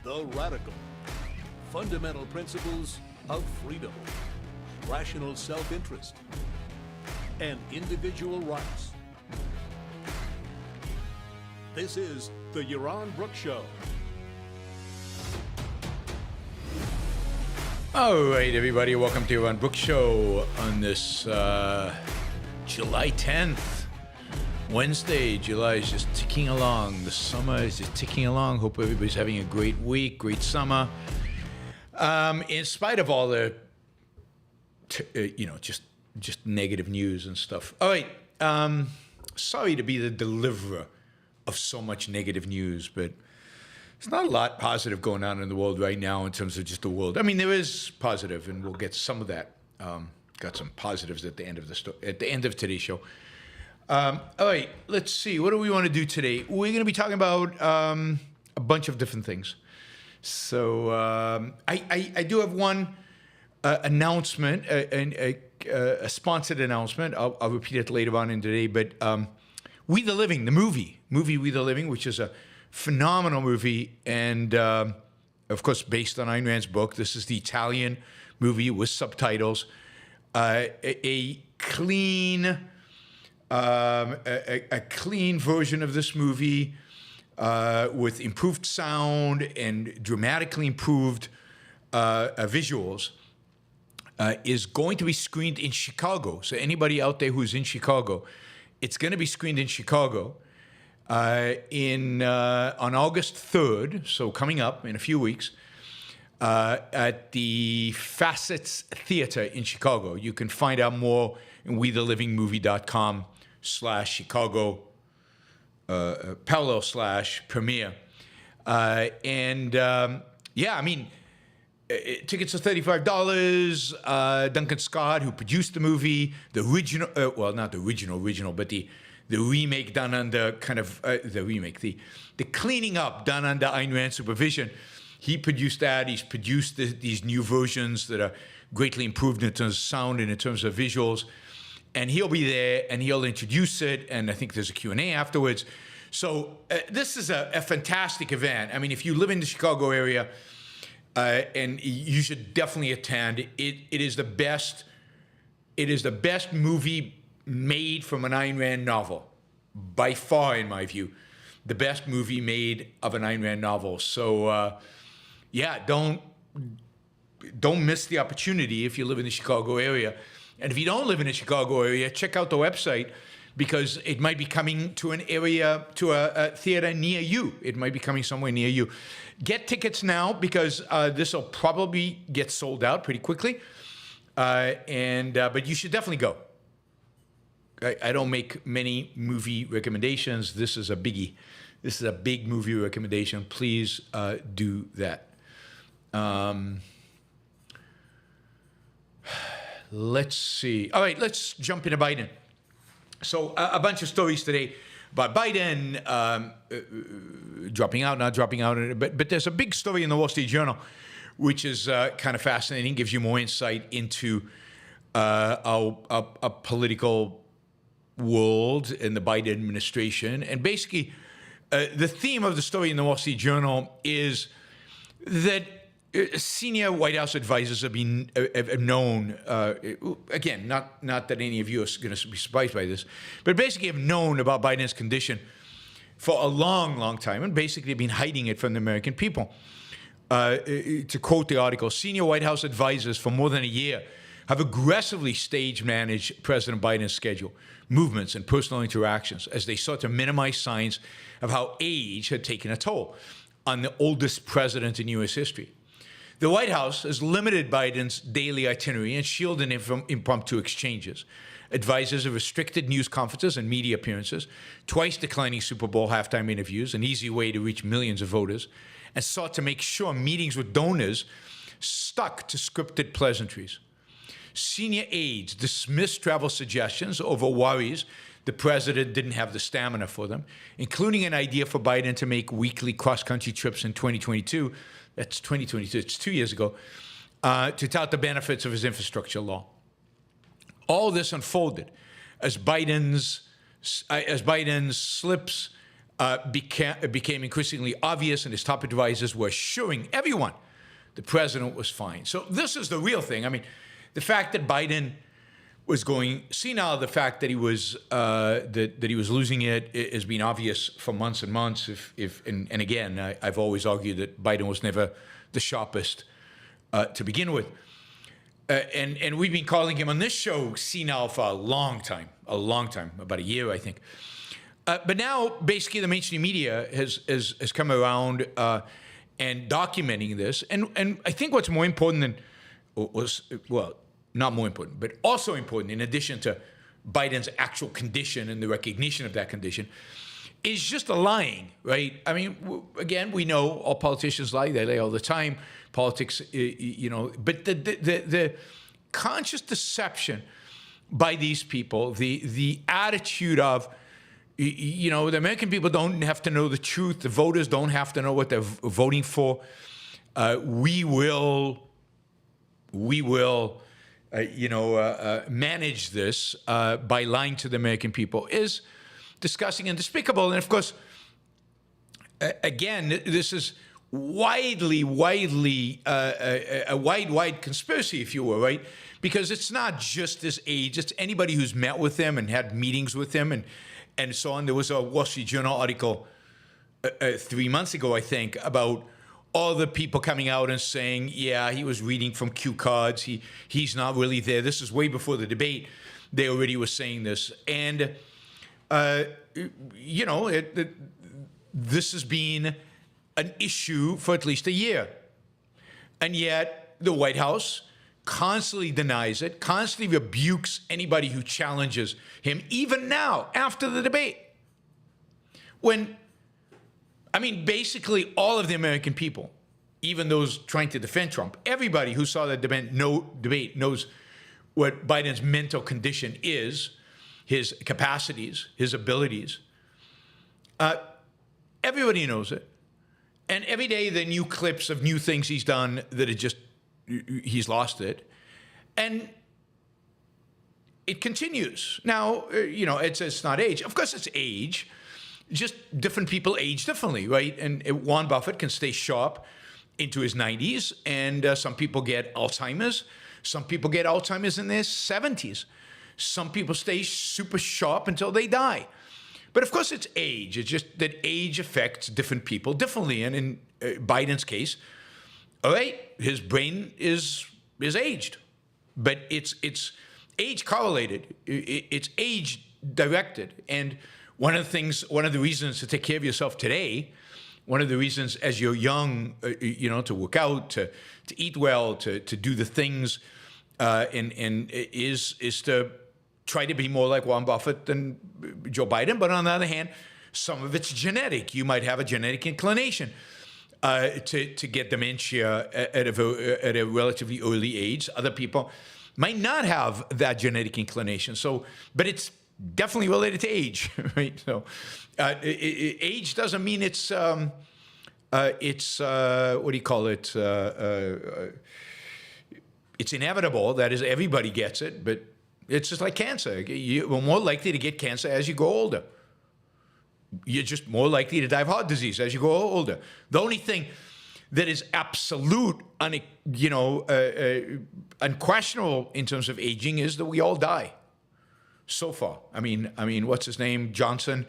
the radical, fundamental principles of freedom, rational self-interest, and individual rights. This is the Yaron Brook Show. All right, everybody, welcome to Yaron Brook Show on this July 10th, Wednesday. July is just ticking along. The summer is just ticking along. Hope everybody's having a great week, great summer. In spite of all the, just negative news and stuff. All right, sorry to be the deliverer of so much negative news, but there's not a lot positive going on in the world right now in terms of just the world. I mean, there is positive, and we'll get some of that. Got some positives at the end of today's show. All right, let's see. What do we want to do today? We're going to be talking about a bunch of different things. So I do have one announcement, a sponsored announcement. I'll repeat it later on in today. But We the Living, the movie We the Living, which is a phenomenal movie, and of course based on Ayn Rand's book. This is the Italian movie with subtitles. A clean version of this movie with improved sound and dramatically improved visuals is going to be screened in Chicago. So anybody out there who's in Chicago, it's going to be screened in Chicago on August 3rd, so coming up in a few weeks, at the Facets Theater in Chicago. You can find out more in wethelivingmovie.com/Chicago /premiere. Tickets are $35. Duncan Scott, who produced the movie, the original, not the original, but the remake done under the cleaning up done under Ayn Rand supervision. He produced that. He's produced these new versions that are greatly improved in terms of sound and in terms of visuals. And he'll be there, and he'll introduce it, and I think there's a Q&A afterwards. So this is a fantastic event. I mean, if you live in the Chicago area, and you should definitely attend. It is the best movie made from an Ayn Rand novel, by far, in my view, the best movie made of an Ayn Rand novel. So, don't miss the opportunity if you live in the Chicago area. And if you don't live in the Chicago area, check out the website, because it might be coming to a theater near you. It might be coming somewhere near you. Get tickets now, because this will probably get sold out pretty quickly. But you should definitely go. I don't make many movie recommendations. This is a biggie. This is a big movie recommendation. Please do that. Let's see. All right, let's jump into Biden. So a bunch of stories today about Biden dropping out, not dropping out. But there's a big story in the Wall Street Journal, which is kind of fascinating, gives you more insight into our political world in the Biden administration. And basically, the theme of the story in the Wall Street Journal is that senior White House advisors have known, again, not that any of you are going to be surprised by this, but basically have known about Biden's condition for a long, long time, and basically been hiding it from the American people. To quote the article, senior White House advisors for more than a year have aggressively stage managed President Biden's schedule, movements, and personal interactions as they sought to minimize signs of how age had taken a toll on the oldest president in U.S. history. The White House has limited Biden's daily itinerary and shielded him from impromptu exchanges. Advisors have restricted news conferences and media appearances, twice declining Super Bowl halftime interviews, an easy way to reach millions of voters, and sought to make sure meetings with donors stuck to scripted pleasantries. Senior aides dismissed travel suggestions over worries the president didn't have the stamina for them, including an idea for Biden to make weekly cross-country trips in 2022. That's 2022, it's 2 years ago, to tout the benefits of his infrastructure law. All this unfolded as Biden slips became increasingly obvious, and his top advisors were assuring everyone the president was fine. So this is the real thing. I mean, the fact that Biden was going senile, the fact that he was that he was losing it has been obvious for months and months. And again, I've always argued that Biden was never the sharpest to begin with. And we've been calling him on this show senile for a long time, about a year, I think. But now, basically, the mainstream media has come around and documenting this. And I think what's more important than well, not more important, but also important, in addition to Biden's actual condition and the recognition of that condition, is just the lying, right? I mean, again, we know all politicians lie. They lie all the time. Politics, but the conscious deception by these people, the attitude of, the American people don't have to know the truth. The voters don't have to know what they're voting for. We will manage this by lying to the American people is disgusting and despicable. And of course, again, this is widely a wide conspiracy, if you will, right? Because it's not just this age; it's anybody who's met with him and had meetings with him and so on. There was a Wall Street Journal article 3 months ago, I think, about all the people coming out and saying, yeah, he was reading from cue cards. He's not really there. This is way before the debate. They already were saying this. And, this has been an issue for at least a year. And yet the White House constantly denies it, constantly rebukes anybody who challenges him, even now, after the debate. Basically all of the American people, even those trying to defend Trump, everybody who saw that debate knows what Biden's mental condition is, his capacities, his abilities. Everybody knows it. And every day there are new clips of new things he's done that he's lost it. And it continues. Now, it's not age. Of course it's age. Just different people age differently, right? And Warren Buffett can stay sharp into his 90s, and some people get Alzheimer's. Some people get Alzheimer's in their 70s. Some people stay super sharp until they die. But of course, it's age. It's just that age affects different people differently. And in Biden's case, all right, his brain is aged, but it's age correlated. It's age directed. And one of the reasons to take care of yourself today, one of the reasons as you're young, to work out, to eat well, to do the things, is to try to be more like Warren Buffett than Joe Biden. But on the other hand, some of it's genetic. You might have a genetic inclination to get dementia at a relatively early age. Other people might not have that genetic inclination. But it's definitely related to age, right? So, age doesn't mean it's what do you call it? It's inevitable. That is, everybody gets it, but it's just like cancer. You're more likely to get cancer as you grow older. You're just more likely to die of heart disease as you grow older. The only thing that is absolute, unquestionable in terms of aging is that we all die. So far, I mean, what's his name? Johnson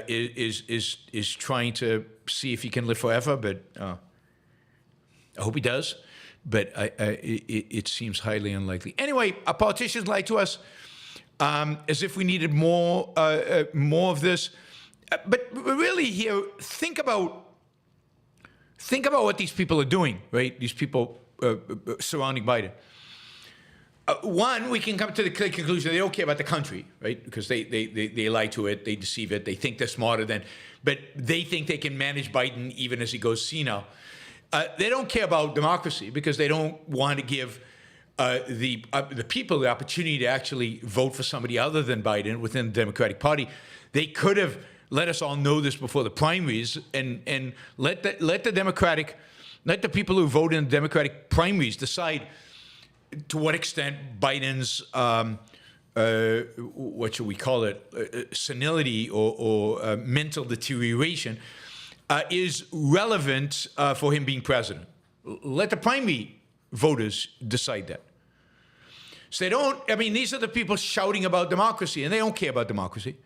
is trying to see if he can live forever, but I hope he does. But it seems highly unlikely. Anyway, our politicians lie to us as if we needed more of this. But really, here, think about what these people are doing, right? These people surrounding Biden. One, we can come to the clear conclusion they don't care about the country, right? Because they lie to it, they deceive it, they think they're smarter than, but they think they can manage Biden even as he goes senile. They don't care about democracy because they don't want to give the people the opportunity to actually vote for somebody other than Biden within the Democratic Party. They could have let us all know this before the primaries and let the people who vote in the Democratic primaries decide to what extent Biden's what should we call it, senility or mental deterioration, is relevant for him being president. Let the primary voters decide that. So they don't, I mean, these are the people shouting about democracy, and they don't care about democracy.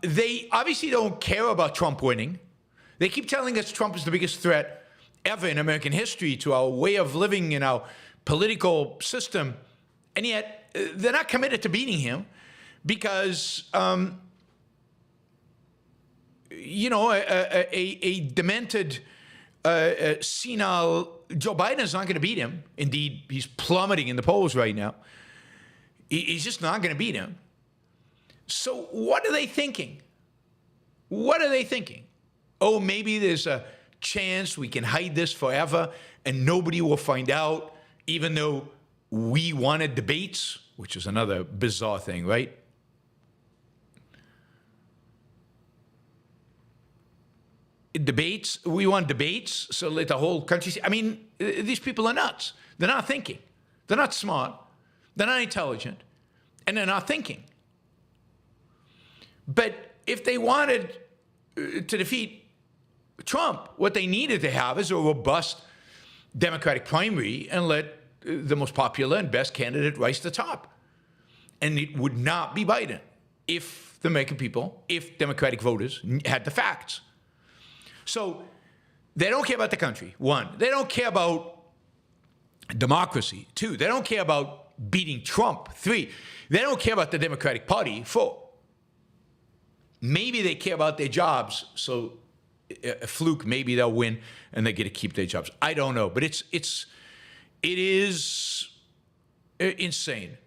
They obviously don't care about Trump winning. They keep telling us Trump is the biggest threat ever in American history to our way of living in our political system, and yet they're not committed to beating him because, you know, a demented, senile Joe Biden is not going to beat him. Indeed, he's plummeting in the polls right now. He's just not going to beat him. So what are they thinking? What are they thinking? Oh, maybe there's a chance we can hide this forever and nobody will find out, even though we wanted debates, which is another bizarre thing, right? Debates, we want debates, so let the whole country see. I mean, these people are nuts. They're not thinking. They're not smart. They're not intelligent. And they're not thinking. But if they wanted to defeat Trump, what they needed to have is a robust Democratic primary and let the most popular and best candidate rise to the top. And it would not be Biden if the American people, if Democratic voters had the facts. So they don't care about the country, one. They don't care about democracy, two. They don't care about beating Trump, three. They don't care about the Democratic Party, four. Maybe they care about their jobs, so a fluke, maybe they'll win and they get to keep their jobs. I don't know, but it is insane.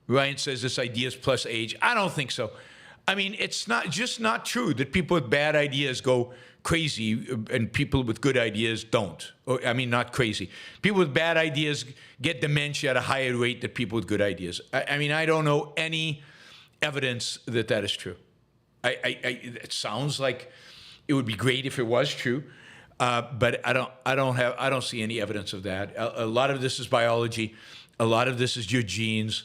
Ryan says this ideas plus age. I don't think so. I mean, it's not true that people with bad ideas go crazy and people with good ideas don't. Or, I mean, not crazy. People with bad ideas get dementia at a higher rate than people with good ideas. I mean, I don't know any evidence that that is true. It sounds like it would be great if it was true, but I don't see any evidence of that. A lot of this is biology. A lot of this is your genes.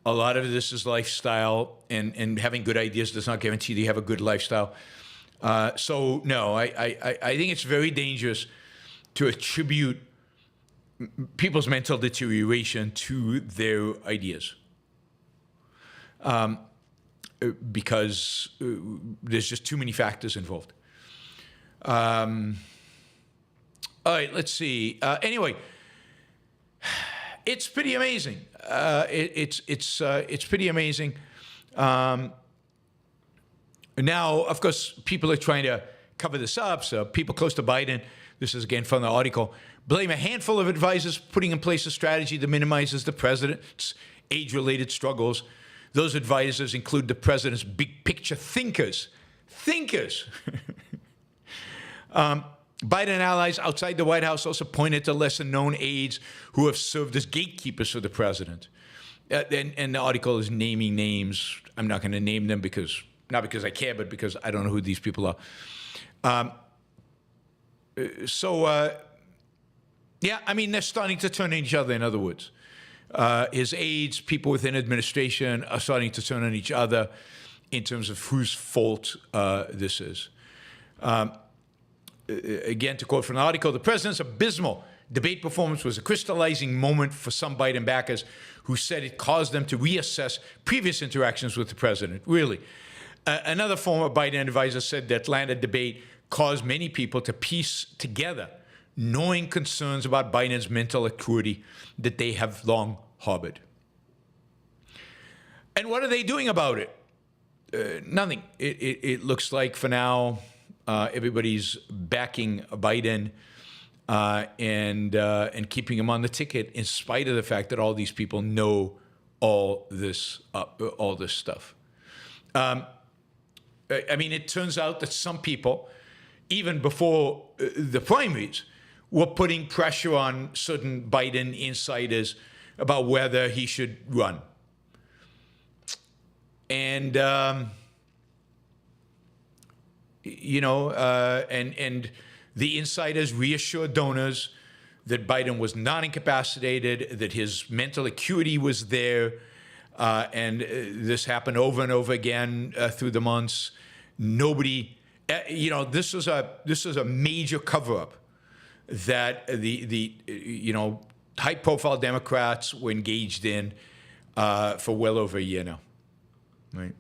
A lot of this is lifestyle, and having good ideas does not guarantee that you have a good lifestyle. So no, I think it's very dangerous to attribute people's mental deterioration to their ideas. Because there's just too many factors involved. All right, let's see. Anyway, it's pretty amazing. It's pretty amazing. Now, of course, people are trying to cover this up. So people close to Biden, this is again from the article, blame a handful of advisors putting in place a strategy that minimizes the president's age-related struggles. Those advisors include the president's big picture thinkers. Biden allies outside the White House also pointed to lesser-known aides who have served as gatekeepers for the president. And the article is naming names. I'm not going to name them not because I care, but because I don't know who these people are. Yeah, I mean, they're starting to turn on each other, in other words. His aides, people within administration are starting to turn on each other in terms of whose fault this is. Again, to quote from the article, the president's abysmal debate performance was a crystallizing moment for some Biden backers who said it caused them to reassess previous interactions with the president. Really. Another former Biden advisor said the Atlanta debate caused many people to piece together gnawing concerns about Biden's mental acuity that they have long harbored. And what are they doing about it? Nothing. It looks like for now, everybody's backing Biden and keeping him on the ticket, in spite of the fact that all these people know all this stuff. I mean, it turns out that some people, even before the primaries, were putting pressure on certain Biden insiders about whether he should run. And and the insiders reassured donors that Biden was not incapacitated, that his mental acuity was there, and this happened over and over again through the months. Nobody, this was a major cover-up that the high-profile Democrats were engaged in for well over a year now, right?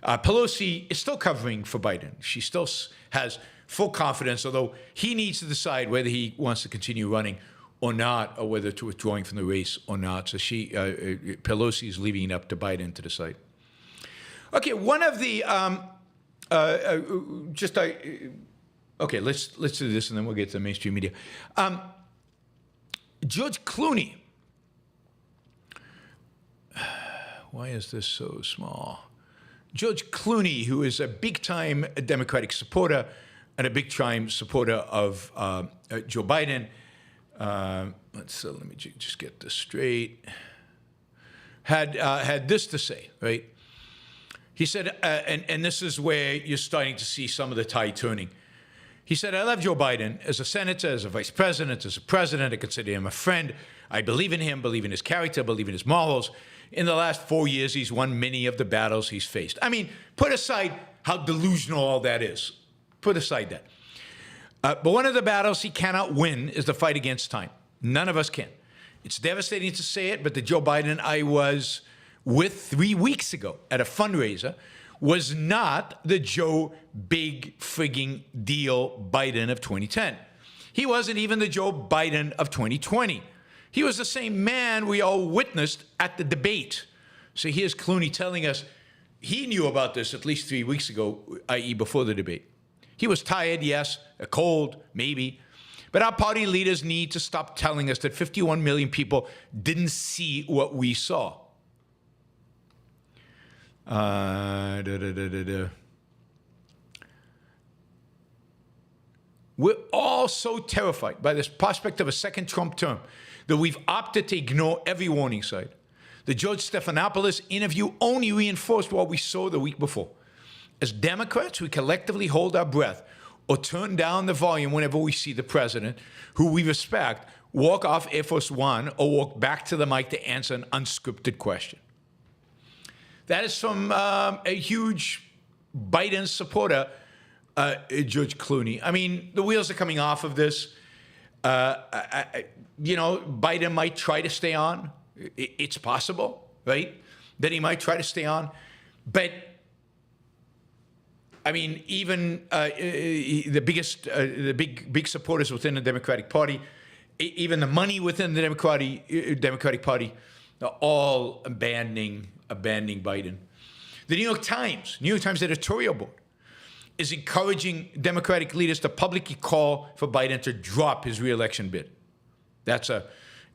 Pelosi is still covering for Biden. She still has full confidence, although he needs to decide whether he wants to continue running or not, or whether to withdrawing from the race or not. So Pelosi is leaving it up to Biden to decide. Okay, one of the okay, let's do this, and then we'll get to the mainstream media. George Clooney. Why is this so small? George Clooney, who is a big-time Democratic supporter and a big-time supporter of Joe Biden. Let me just get this straight. Had this to say, right? He said, and this is where you're starting to see some of the tide turning. He said, I love Joe Biden as a senator, as a vice president, as a president. I consider him a friend. I believe in him, believe in his character, believe in his morals. In the last 4 years, he's won many of the battles he's faced. I mean, put aside how delusional all that is. Put aside that. But one of the battles he cannot win is the fight against time. None of us can. It's devastating to say it, but the Joe Biden I was with 3 weeks ago at a fundraiser was not the Joe big frigging deal Biden of 2010. He wasn't even the Joe Biden of 2020. He was the same man we all witnessed at the debate. So here's Clooney telling us he knew about this at least 3 weeks ago, i.e. before the debate. He was tired, yes, a cold, maybe. But our party leaders need to stop telling us that 51 million people didn't see what we saw. We're all so terrified by this prospect of a second Trump term that we've opted to ignore every warning sign. The George Stephanopoulos interview only reinforced what we saw the week before. As Democrats, we collectively hold our breath or turn down the volume whenever we see the president, who we respect, walk off Air Force One or walk back to the mic to answer an unscripted question. That is from a huge Biden supporter, George Clooney. I mean, the wheels are coming off of this. Biden might try to stay on. It's possible, right? That he might try to stay on. But, I mean, even the big supporters within the Democratic Party, even the money within the Democratic Party, are all abandoning Biden. The New York Times editorial board is encouraging Democratic leaders to publicly call for Biden to drop his re-election bid. That's an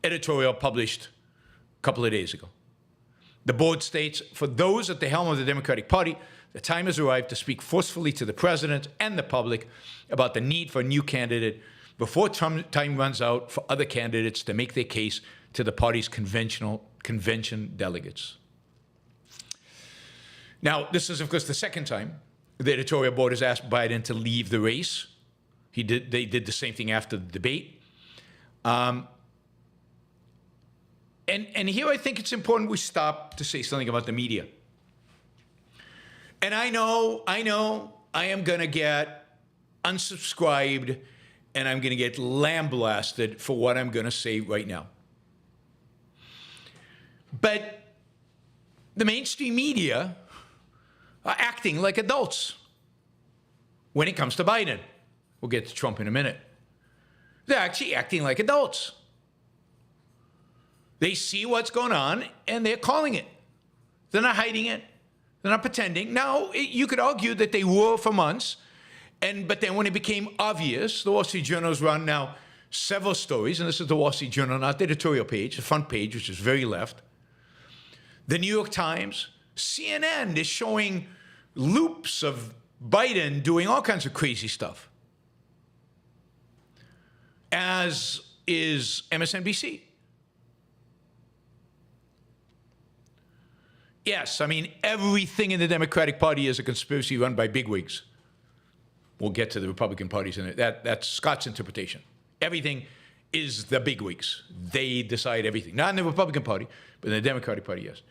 editorial published a couple of days ago. The board states, for those at the helm of the Democratic Party, the time has arrived to speak forcefully to the president and the public about the need for a new candidate before time runs out for other candidates to make their case to the party's convention delegates. Now, this is, of course, the second time the editorial board has asked Biden to leave the race. They did the same thing after the debate. And here I think it's important we stop to say something about the media. And I know I am going to get unsubscribed and I'm going to get lambasted for what I'm going to say right now. But the mainstream media are acting like adults when it comes to Biden. We'll get to Trump in a minute. They're actually acting like adults. They see what's going on and they're calling it. They're not hiding it. They're not pretending. Now, you could argue that they were for months, but then when it became obvious, the Wall Street Journal's run now several stories, and this is the Wall Street Journal, not the editorial page, the front page, which is very left. The New York Times, CNN is showing loops of Biden doing all kinds of crazy stuff, as is MSNBC. Yes, I mean, everything in the Democratic Party is a conspiracy run by bigwigs. We'll get to the Republican parties in it. That's Scott's interpretation. Everything is the bigwigs. They decide everything. Not in the Republican Party, but in the Democratic Party, yes.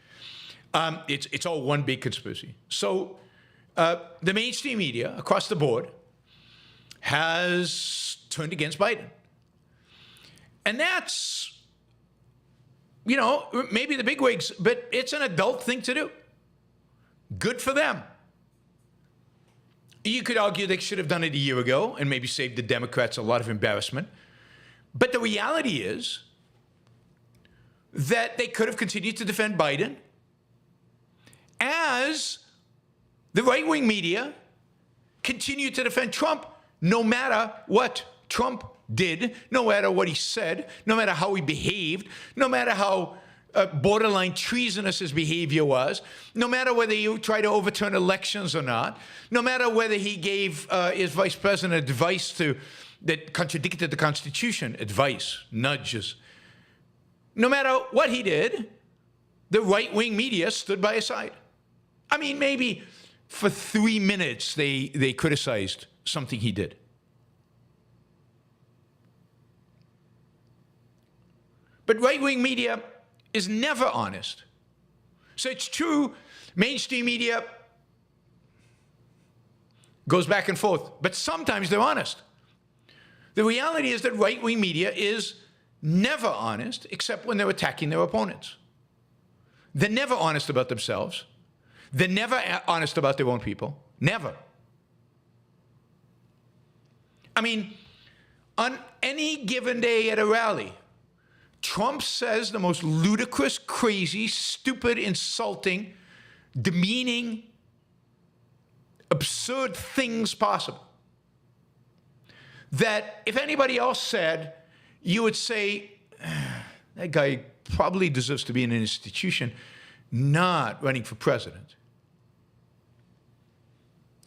It's all one big conspiracy. So the mainstream media across the board has turned against Biden. And that's, maybe the bigwigs, but it's an adult thing to do. Good for them. You could argue they should have done it a year ago and maybe saved the Democrats a lot of embarrassment. But the reality is that they could have continued to defend Biden as the right-wing media continued to defend Trump no matter what Trump did, no matter what he said, no matter how he behaved, no matter how borderline treasonous his behavior was, no matter whether you try to overturn elections or not, no matter whether he gave his vice president advice that contradicted the Constitution, advice, nudges. No matter what he did, the right-wing media stood by his side. I mean, maybe for 3 minutes they criticized something he did. But right-wing media is never honest. So it's true, mainstream media goes back and forth, but sometimes they're honest. The reality is that right-wing media is never honest except when they're attacking their opponents. They're never honest about themselves. They're never honest about their own people. Never. I mean, on any given day at a rally, Trump says the most ludicrous, crazy, stupid, insulting, demeaning, absurd things possible. That if anybody else said, you would say, that guy probably deserves to be in an institution, not running for president.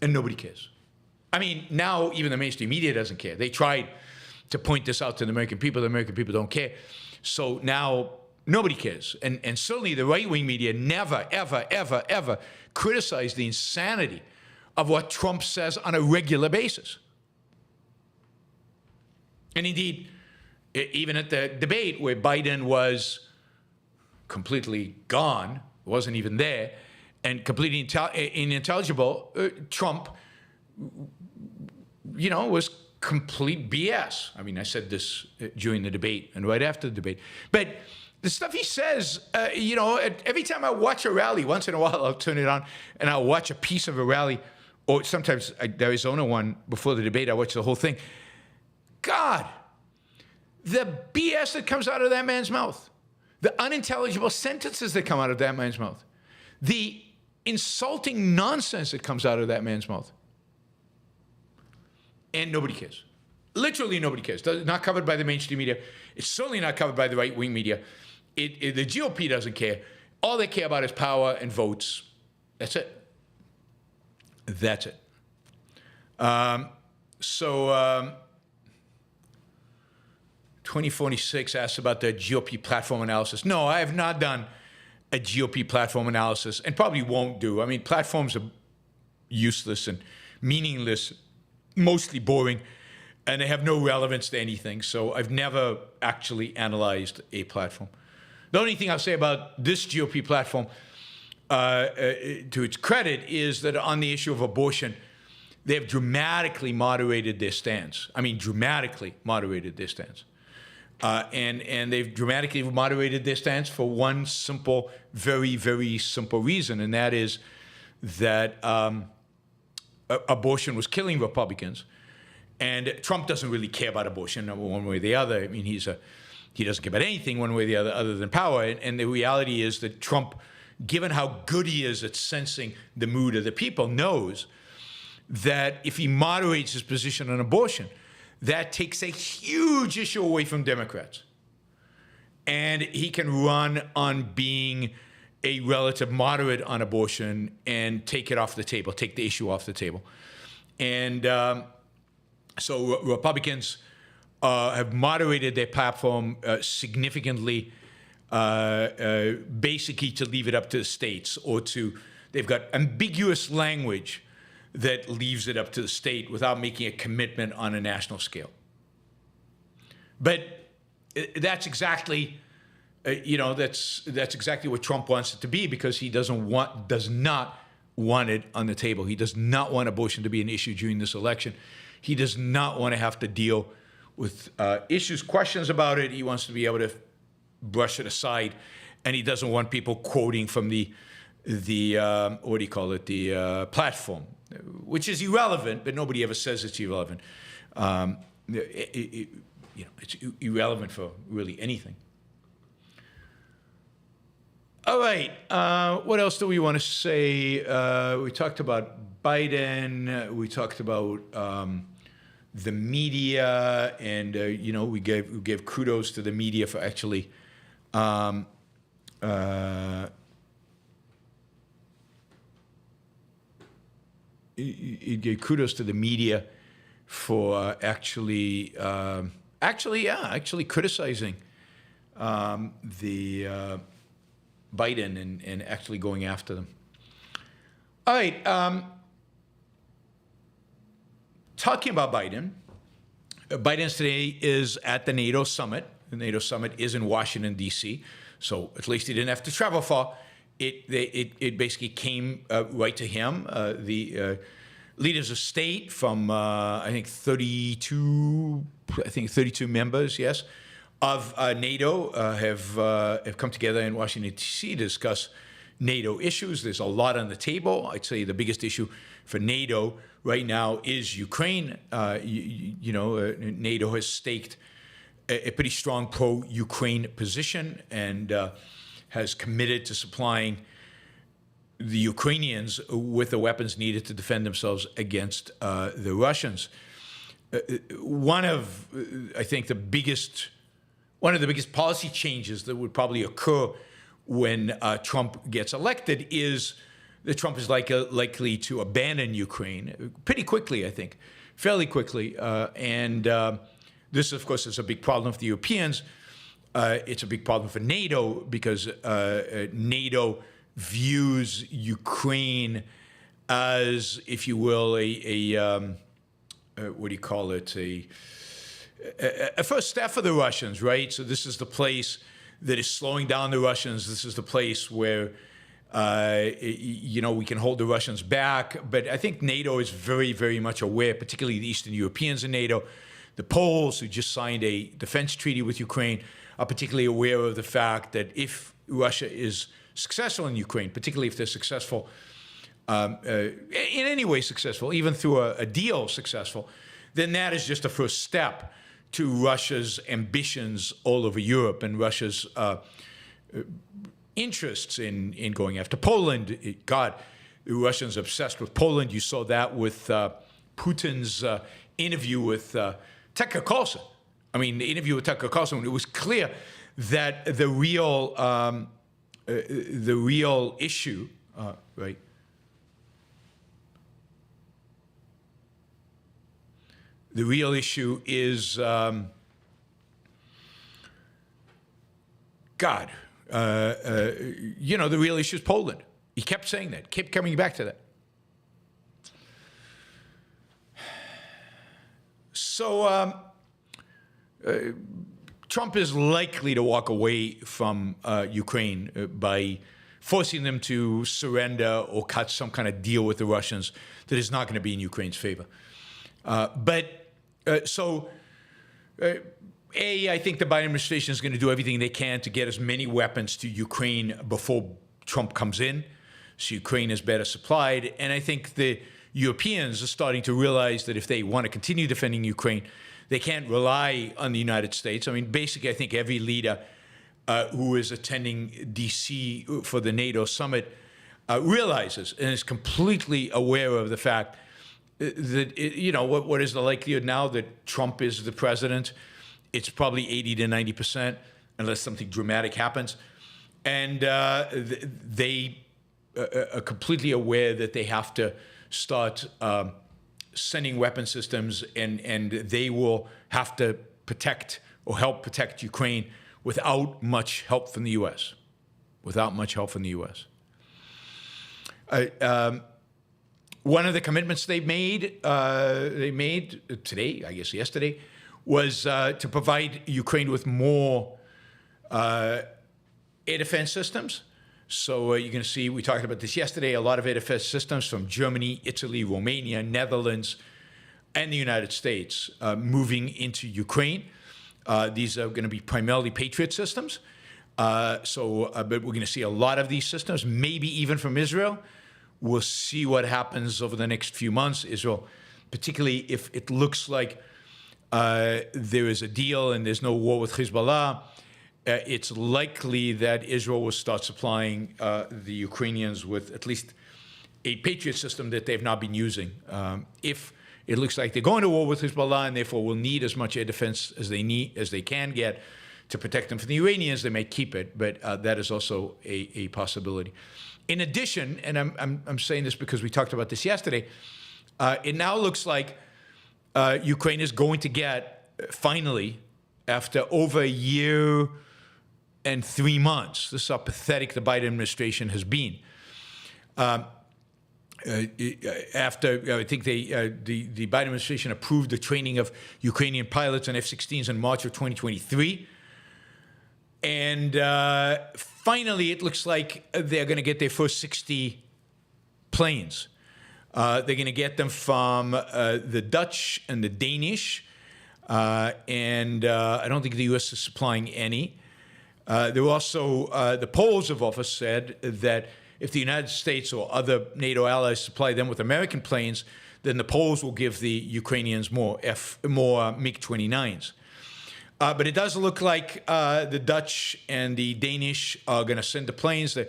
And nobody cares. I mean, now even the mainstream media doesn't care. They tried to point this out to the American people. The American people don't care. So now nobody cares. And certainly the right-wing media never, ever, ever, ever criticized the insanity of what Trump says on a regular basis. And indeed, even at the debate where Biden was completely gone, wasn't even there, and completely unintelligible, Trump, was complete BS. I mean, I said this during the debate and right after the debate. But the stuff he says, every time I watch a rally, once in a while I'll turn it on and I'll watch a piece of a rally, or sometimes the Arizona one before the debate, I watch the whole thing. God, the BS that comes out of that man's mouth, the unintelligible sentences that come out of that man's mouth, the insulting nonsense that comes out of that man's mouth. And nobody cares. Literally nobody cares. Not covered by the mainstream media. It's certainly not covered by the right-wing media. The GOP doesn't care. All they care about is power and votes. That's it. That's it. 2046 asks about the GOP platform analysis. No, I have not done a GOP platform analysis and probably won't do. I mean, platforms are useless and meaningless, mostly boring, and they have no relevance to anything. So I've never actually analyzed a platform. The only thing I'll say about this GOP platform, to its credit, is that on the issue of abortion, they have dramatically moderated their stance. I mean, dramatically moderated their stance. And they've dramatically moderated their stance for one simple, very, very simple reason, and that is that abortion was killing Republicans, and Trump doesn't really care about abortion one way or the other. I mean, he doesn't care about anything one way or the other than power. And the reality is that Trump, given how good he is at sensing the mood of the people, knows that if he moderates his position on abortion, that takes a huge issue away from Democrats. And he can run on being a relative moderate on abortion and take it off the table, take the issue off the table. And so Republicans have moderated their platform significantly, basically to leave it up to the states, or they've got ambiguous language that leaves it up to the state without making a commitment on a national scale. But that's exactly, that's exactly what Trump wants it to be, because he does not want it on the table. He does not want abortion to be an issue during this election. He does not want to have to deal with issues, questions about it. He wants to be able to brush it aside, and he doesn't want people quoting from the what do you call it, the platform, which is irrelevant, but nobody ever says it's irrelevant. It's irrelevant for really anything. All right, what else do we want to say? We talked about Biden. We talked about the media, and we gave kudos to the media for actually it gave kudos to the media for actually criticizing the Biden and actually going after them. All right, talking about Biden. Biden today is at the NATO Summit. The NATO Summit is in Washington, D.C., so at least he didn't have to travel far. It basically came right to him. The leaders of state from I think 32 members, yes, of NATO have come together in Washington, D.C. to discuss NATO issues. There's a lot on the table. I'd say the biggest issue for NATO right now is Ukraine. NATO has staked a pretty strong pro-Ukraine position and has committed to supplying the Ukrainians with the weapons needed to defend themselves against the Russians. One of the biggest policy changes that would probably occur when Trump gets elected is that Trump is likely to abandon Ukraine pretty quickly, I think, fairly quickly. And this, of course, is a big problem for the Europeans. It's a big problem for NATO because NATO views Ukraine as, if you will, what do you call it? A first step for the Russians, right? So this is the place that is slowing down the Russians. This is the place where, we can hold the Russians back. But I think NATO is very, very much aware, particularly the Eastern Europeans in NATO. The Poles, who just signed a defense treaty with Ukraine, are particularly aware of the fact that if Russia is successful in Ukraine, particularly if they're successful, in any way successful, even through a deal successful, then that is just a first step to Russia's ambitions all over Europe and Russia's interests in going after Poland. The Russians are obsessed with Poland. You saw that with Putin's interview with Tucker Carlson. I mean, the interview with Tucker Carlson, it was clear that the real issue, right? The real issue is, the real issue is Poland. He kept saying that, kept coming back to that. So Trump is likely to walk away from Ukraine by forcing them to surrender or cut some kind of deal with the Russians that is not going to be in Ukraine's favor. I think the Biden administration is going to do everything they can to get as many weapons to Ukraine before Trump comes in, so Ukraine is better supplied. And I think the Europeans are starting to realize that if they want to continue defending Ukraine, they can't rely on the United States. I mean, basically, I think every leader who is attending D.C. for the NATO summit realizes and is completely aware of the fact that, what is the likelihood now that Trump is the president? It's probably 80 to 90%, unless something dramatic happens. And they are completely aware that they have to start sending weapon systems, and they will have to protect or help protect Ukraine without much help from the U.S. One of the commitments they made today, I guess yesterday, was to provide Ukraine with more air defense systems. So you're going to see, we talked about this yesterday, a lot of air defense systems from Germany, Italy, Romania, Netherlands, and the United States moving into Ukraine. These are going to be primarily Patriot systems. But we're going to see a lot of these systems, maybe even from Israel. We'll see what happens over the next few months. Israel, particularly if it looks like there is a deal and there's no war with Hezbollah, it's likely that Israel will start supplying the Ukrainians with at least a Patriot system that they've not been using. If it looks like they're going to war with Hezbollah and therefore will need as much air defense as they can get to protect them from the Iranians, they may keep it, but that is also a possibility. In addition, and I'm saying this because we talked about this yesterday, it now looks like Ukraine is going to get, finally, after over a year and 3 months, this is how pathetic the Biden administration has been. After, I think the Biden administration approved the training of Ukrainian pilots on F-16s in March of 2023. And finally, it looks like they're going to get their first 60 planes. They're going to get them from the Dutch and the Danish. And I don't think the U.S. is supplying any. There were also, the Poles have also said that if the United States or other NATO allies supply them with American planes, then the Poles will give the Ukrainians more MiG-29s. But it does look like the Dutch and the Danish are going to send the planes. The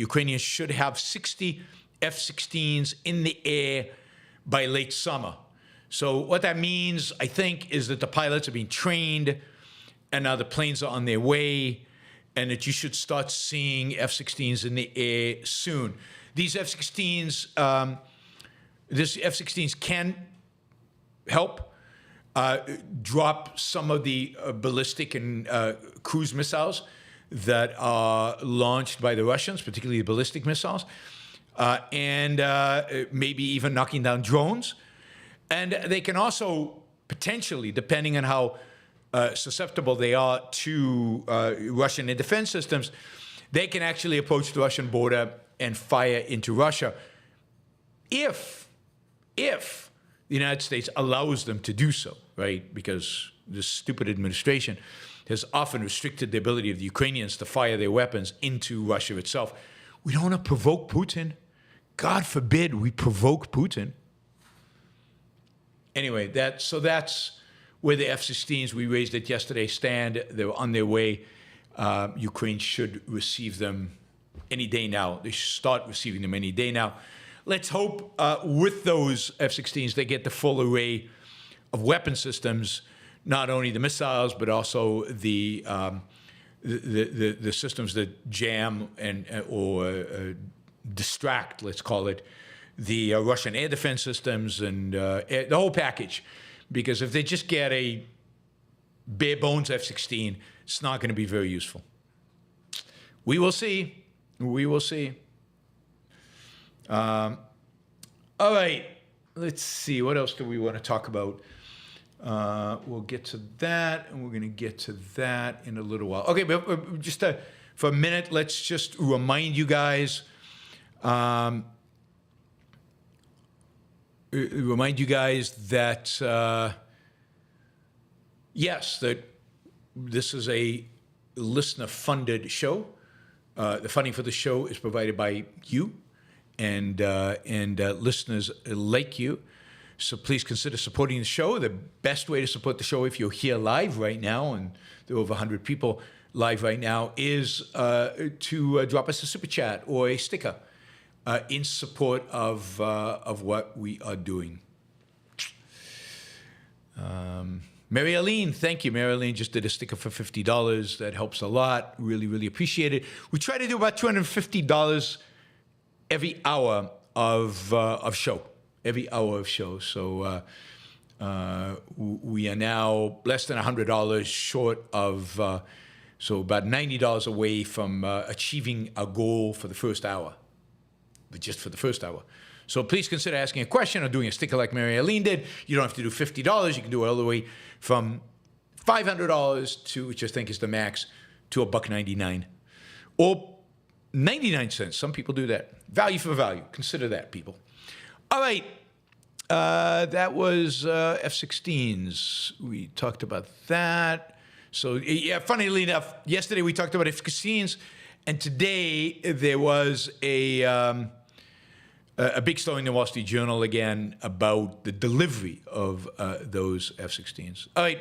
Ukrainians should have 60 F-16s in the air by late summer. So what that means, I think, is that the pilots are being trained and now the planes are on their way, and that you should start seeing F-16s in the air soon. These F-16s, this F-16s can help drop some of the ballistic and cruise missiles that are launched by the Russians, particularly the ballistic missiles, and maybe even knocking down drones. And they can also potentially, depending on how susceptible they are to Russian air defense systems, they can actually approach the Russian border and fire into Russia if the United States allows them to do so, right? Because this stupid administration has often restricted the ability of the Ukrainians to fire their weapons into Russia itself. We don't want to provoke Putin. God forbid we provoke Putin. Anyway, that's where the F-16s, we raised it yesterday, stand. They're on their way. Ukraine should receive them any day now. They should start receiving them any day now. Let's hope with those F-16s, they get the full array of weapon systems, not only the missiles, but also the systems that jam or distract, let's call it, the Russian air defense systems and the whole package. Because if they just get a bare bones F-16, it's not going to be very useful. We will see. We will see. All right. Let's see. What else do we want to talk about? We'll get to that, and we're going to get to that in a little while. Okay, but just for a minute, let's just remind you guys. That yes, that this is a listener-funded show. The funding for the show is provided by you and listeners like you. So please consider supporting the show. The best way to support the show, if you're here live right now, and there are over 100 people live right now, is to drop us a super chat or a sticker in support of what we are doing. Mary Aline, thank you. Mary Aline just did a sticker for $50. That helps a lot. Really, really appreciate it. We try to do about $250 every hour of show. Every hour of show. So we are now less than $100 short of, so about $90 away from achieving our goal for the first hour. but just for the first hour. So please consider asking a question or doing a sticker like Mary Eileen did. You don't have to do $50. You can do it all the way from $500 to, which I think is the max, to $1.99 or 99 cents. Some people do that. Value for value. Consider that, people. All right. That was F-16s. We talked about that. So, yeah, funnily enough, yesterday we talked about F-16s, and today there was a big story in the Wall Street Journal again about the delivery of those F-16s. All right.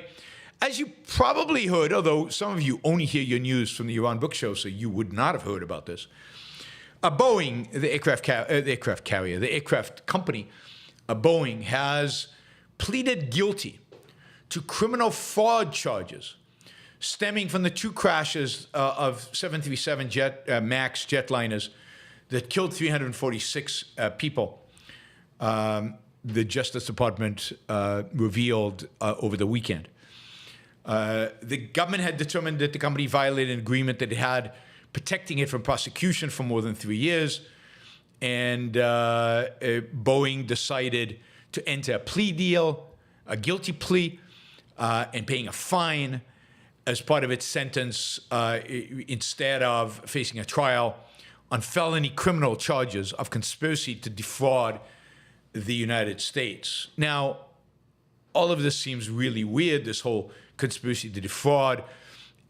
As you probably heard, although some of you only hear your news from the Yaron Brook show, so you would not have heard about this, Boeing, the aircraft company, Boeing has pleaded guilty to criminal fraud charges stemming from the two crashes of 737 MAX jetliners that killed 346 people. The Justice Department revealed over the weekend. The government had determined that the company violated an agreement that it had protecting it from prosecution for more than 3 years. And Boeing decided to enter a plea deal, a guilty plea, and paying a fine as part of its sentence instead of facing a trial on felony criminal charges of conspiracy to defraud the United States. Now, all of this seems really weird, this whole conspiracy to defraud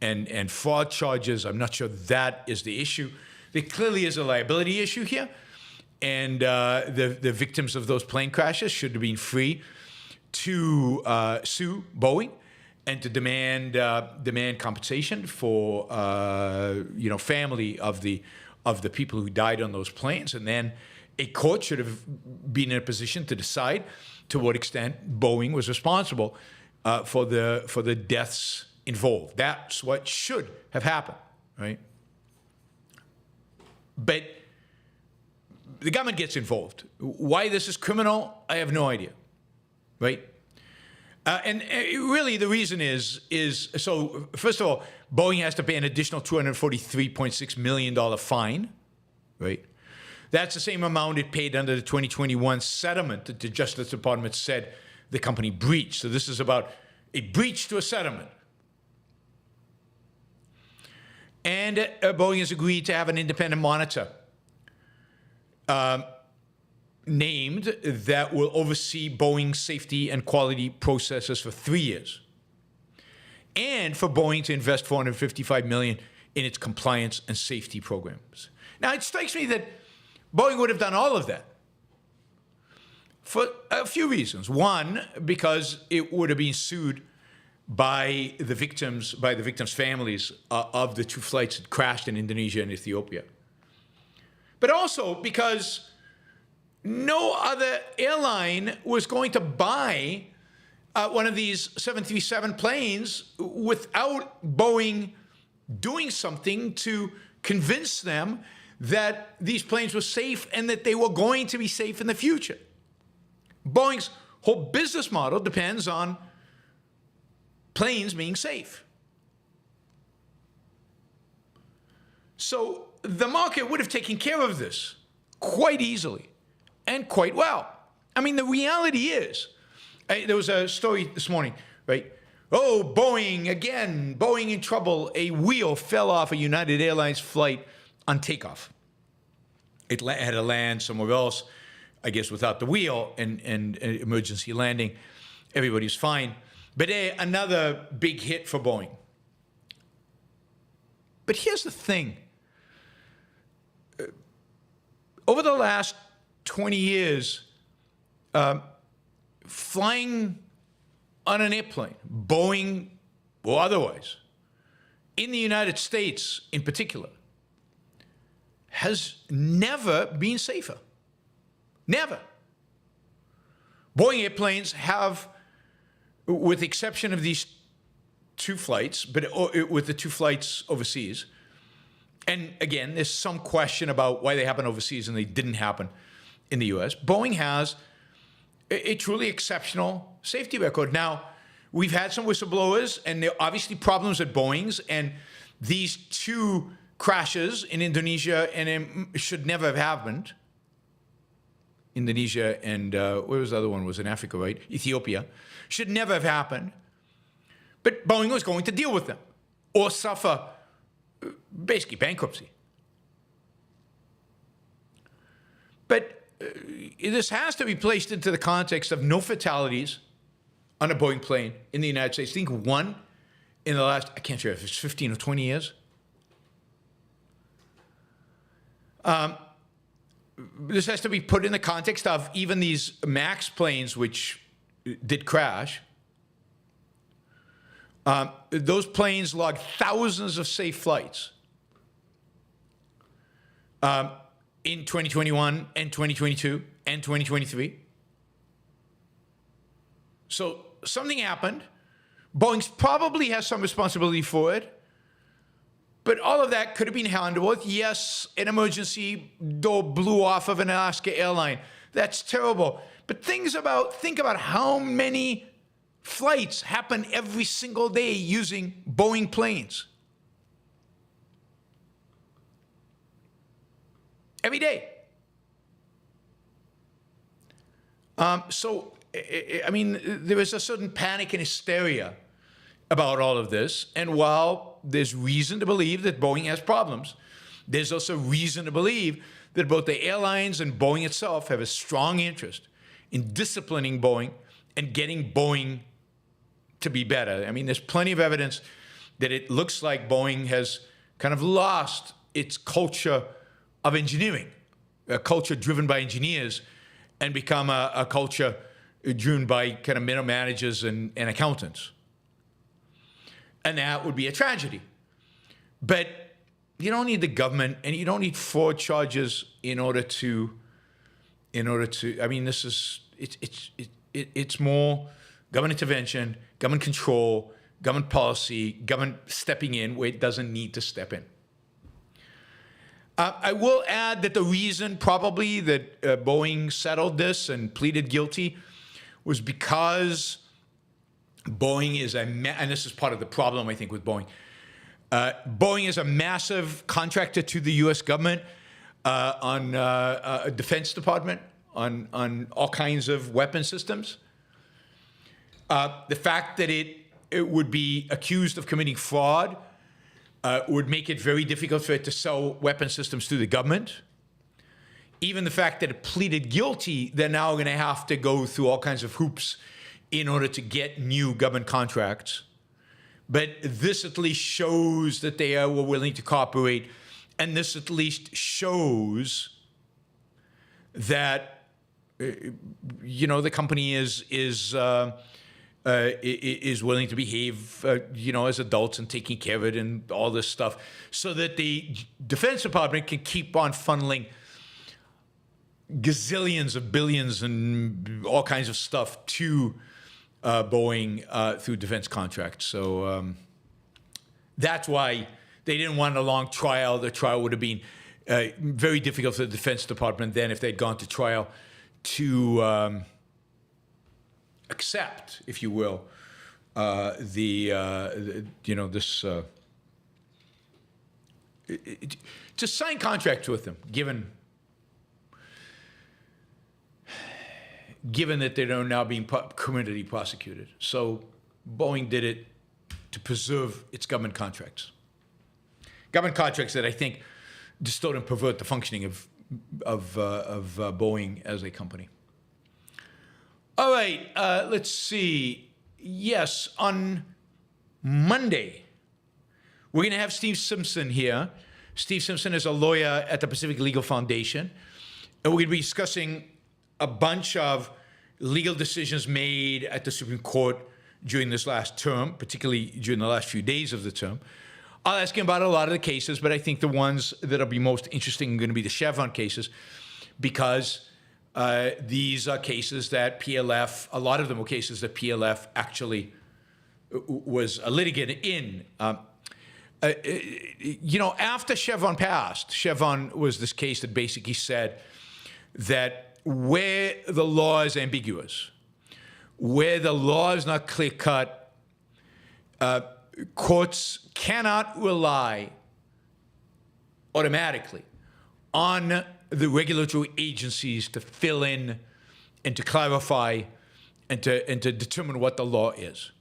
and fraud charges. I'm not sure that is the issue. There clearly is a liability issue here. And the victims of those plane crashes should have been free to sue Boeing and to demand compensation for family of the people who died on those planes. And then a court should have been in a position to decide to what extent Boeing was responsible for the deaths involved. That's what should have happened, right? But the government gets involved. Why this is criminal, I have no idea, right? Really the reason is so, first of all, Boeing has to pay an additional $243.6 million fine, right? That's the same amount it paid under the 2021 settlement that the Justice Department said the company breached. So this is about a breach to a settlement. And Boeing has agreed to have an independent monitor named that will oversee Boeing's safety and quality processes for 3 years. And for Boeing to invest $455 million in its compliance and safety programs. Now, it strikes me that Boeing would have done all of that for a few reasons. One, because it would have been sued by the victims' families of the two flights that crashed in Indonesia and Ethiopia. But also because no other airline was going to buy one of these 737 planes without Boeing doing something to convince them that these planes were safe and that they were going to be safe in the future. Boeing's whole business model depends on planes being safe. So the market would have taken care of this quite easily and quite well. I mean, the reality is, there was a story this morning, right? Oh, Boeing, again, Boeing in trouble. A wheel fell off a United Airlines flight on takeoff. It had to land somewhere else, I guess, without the wheel and emergency landing. Everybody's fine. But another big hit for Boeing. But here's the thing. Over the last 20 years, flying on an airplane, Boeing or otherwise, in the United States in particular, has never been safer. Never. Boeing airplanes have, with the exception of these two flights, but with the two flights overseas, and again, there's some question about why they happen overseas and they didn't happen in the US, Boeing has a truly exceptional safety record. Now, we've had some whistleblowers, and there are obviously problems at Boeing's, and these two crashes in Indonesia and should never have happened, Indonesia, and where was the other one? It was in Africa, right? Ethiopia. Should never have happened. But Boeing was going to deal with them or suffer basically bankruptcy. But this has to be placed into the context of no fatalities on a Boeing plane in the United States. I think one in the last, I can't sure if it's 15 or 20 years. This has to be put in the context of even these MAX planes, which did crash. Those planes logged thousands of safe flights in 2021 and 2022 and 2023. So something happened. Boeing probably has some responsibility for it. But all of that could have been handled with, yes, an emergency door blew off of an Alaska airline. That's terrible. But think about how many flights happen every single day using Boeing planes. Every day. So, I mean, there is a certain panic and hysteria about all of this. And while there's reason to believe that Boeing has problems, there's also reason to believe that both the airlines and Boeing itself have a strong interest in disciplining Boeing and getting Boeing to be better. I mean, there's plenty of evidence that it looks like Boeing has kind of lost its culture of engineering, a culture driven by engineers, and become a culture driven by kind of middle managers and accountants. And that would be a tragedy. But you don't need the government, and you don't need fraud charges in order to. I mean, this is it's more government intervention, government control, government policy, government stepping in where it doesn't need to step in. I will add that the reason probably that Boeing settled this and pleaded guilty was because Boeing is and this is part of the problem, I think, with Boeing. Boeing is a massive contractor to the U.S. government on a Defense Department, on all kinds of weapon systems. The fact that it would be accused of committing fraud would make it very difficult for it to sell weapon systems to the government. Even the fact that it pleaded guilty, they're now going to have to go through all kinds of hoops in order to get new government contracts. But this at least shows that they were willing to cooperate, and this at least shows that the company is willing to behave as adults and taking care of it and all this stuff, so that the Defense Department can keep on funneling gazillions of billions and all kinds of stuff to Boeing through defense contracts. So that's why they didn't want a long trial. The trial would have been very difficult for the Defense Department then if they'd gone to trial to accept, if you will, to sign contracts with them, given that they're now being criminally prosecuted. So Boeing did it to preserve its government contracts. Government contracts that I think distort and pervert the functioning of Boeing as a company. All right, let's see. Yes, on Monday, we're going to have Steve Simpson here. Steve Simpson is a lawyer at the Pacific Legal Foundation. And we're going to be discussing a bunch of legal decisions made at the Supreme Court during this last term, particularly during the last few days of the term. I'll ask him about a lot of the cases, but I think the ones that will be most interesting are going to be the Chevron cases, because these are cases that PLF, a lot of them were cases that PLF actually was a litigant in. After Chevron passed, Chevron was this case that basically said that where the law is ambiguous, where the law is not clear-cut, courts cannot rely automatically on the regulatory agencies to fill in and to clarify and to determine what the law is.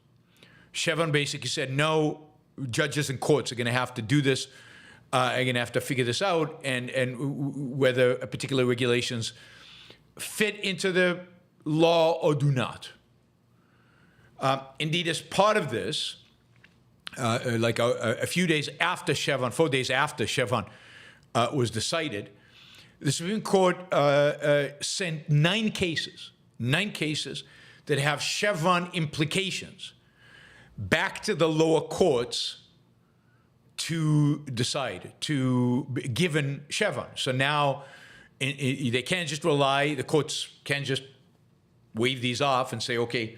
Chevron basically said, no, judges and courts are going to have to do this, are going to have to figure this out, and whether a particular regulations fit into the law or do not. Indeed, as part of this, like a few days after Chevron, 4 days after Chevron was decided, the Supreme Court sent 9 cases that have Chevron implications back to the lower courts to decide, given Chevron. So now they can't just rely, the courts can't just wave these off and say, okay,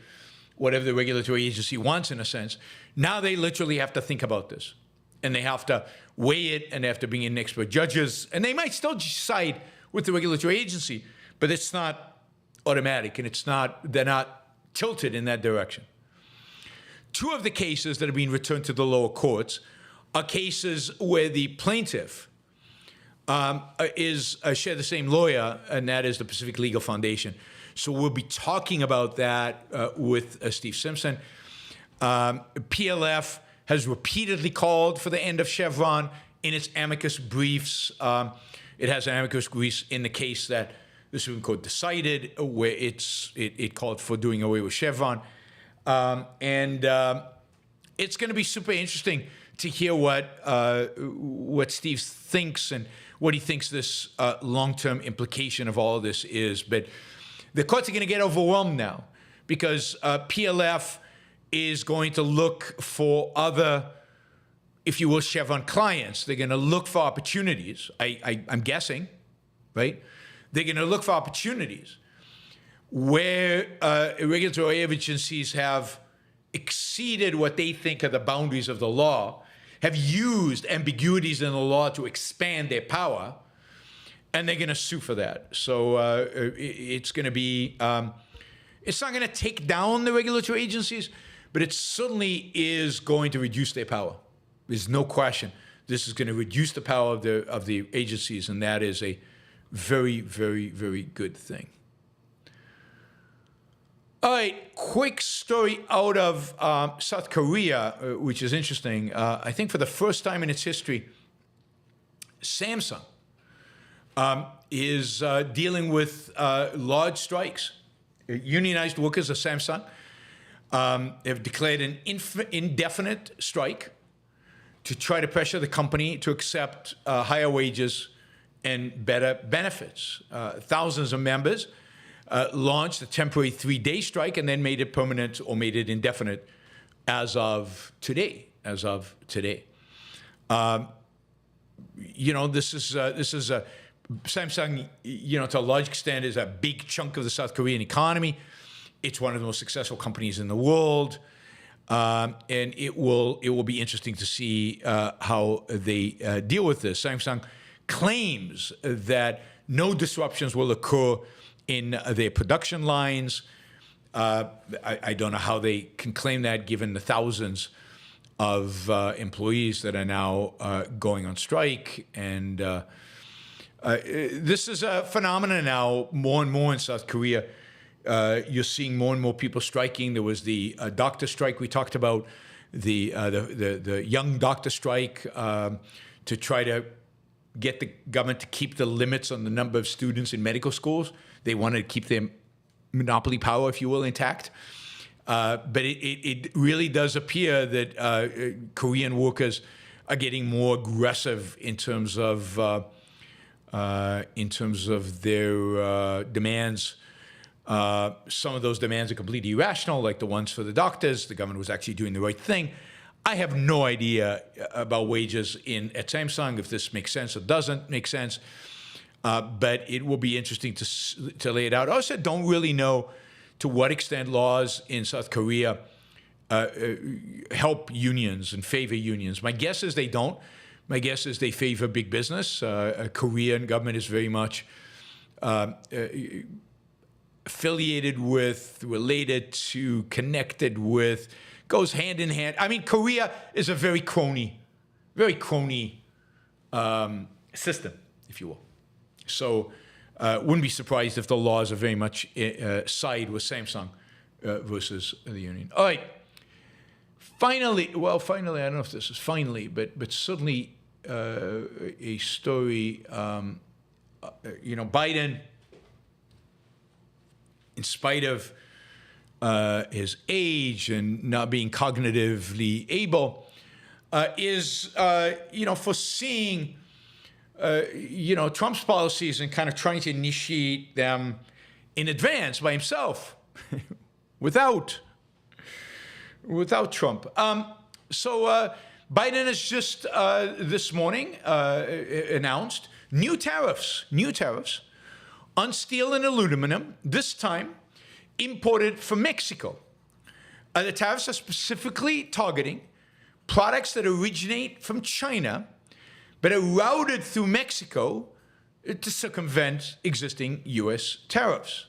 whatever the regulatory agency wants, in a sense. Now they literally have to think about this, and they have to weigh it, and they have to bring in expert judges, and they might still decide with the regulatory agency, but it's not automatic, and they're not tilted in that direction. 2 of the cases that have been returned to the lower courts are cases where the plaintiff share the same lawyer, and that is the Pacific Legal Foundation. So we'll be talking about that with Steve Simpson. PLF has repeatedly called for the end of Chevron in its amicus briefs. It has an amicus brief in the case that the Supreme Court decided, where it called for doing away with Chevron. And it's going to be super interesting to hear what Steve thinks and what he thinks this long-term implication of all of this is. But the courts are going to get overwhelmed now because PLF is going to look for other, if you will, Chevron clients. They're going to look for opportunities, I'm guessing, right? They're going to look for opportunities where regulatory agencies have exceeded what they think are the boundaries of the law, have used ambiguities in the law to expand their power, and they're going to sue for that. So it's going to be, it's not going to take down the regulatory agencies, but it certainly is going to reduce their power. There's no question. This is going to reduce the power of the agencies, and that is a very, very, very good thing. All right, quick story out of South Korea, which is interesting. I think for the first time in its history, Samsung is dealing with large strikes. Unionized workers of Samsung have declared an indefinite strike to try to pressure the company to accept higher wages and better benefits. Thousands of members launched a temporary 3-day strike and then made it permanent or made it indefinite as of today. You know, this is a Samsung, you know, to a large extent is a big chunk of the South Korean economy. It's one of the most successful companies in the world. And it will be interesting to see how they deal with this. Samsung claims that no disruptions will occur in their production lines. I don't know how they can claim that given the thousands of employees that are now going on strike. And this is a phenomenon now more and more in South Korea. You're seeing more and more people striking. There was the doctor strike we talked about, the young doctor strike to try to get the government to keep the limits on the number of students in medical schools. They wanted to keep their monopoly power, if you will, intact. But it really does appear that Korean workers are getting more aggressive in terms of their demands. Some of those demands are completely irrational, like the ones for the doctors. The government was actually doing the right thing. I have no idea about wages at Samsung, if this makes sense or doesn't make sense. But it will be interesting to lay it out. I also don't really know to what extent laws in South Korea help unions and favor unions. My guess is they don't. My guess is they favor big business. Korean government is very much affiliated with, related to, connected with, goes hand in hand. I mean, Korea is a very crony system, if you will. So wouldn't be surprised if the laws are very much side with Samsung versus the union. All right. Finally, I don't know if this is finally, but certainly a story, Biden, in spite of his age and not being cognitively able, is, foreseeing, Trump's policies and kind of trying to initiate them in advance by himself without Trump. So Biden has just this morning announced new tariffs on steel and aluminum, this time imported from Mexico. The tariffs are specifically targeting products that originate from China but are routed through Mexico to circumvent existing U.S. tariffs.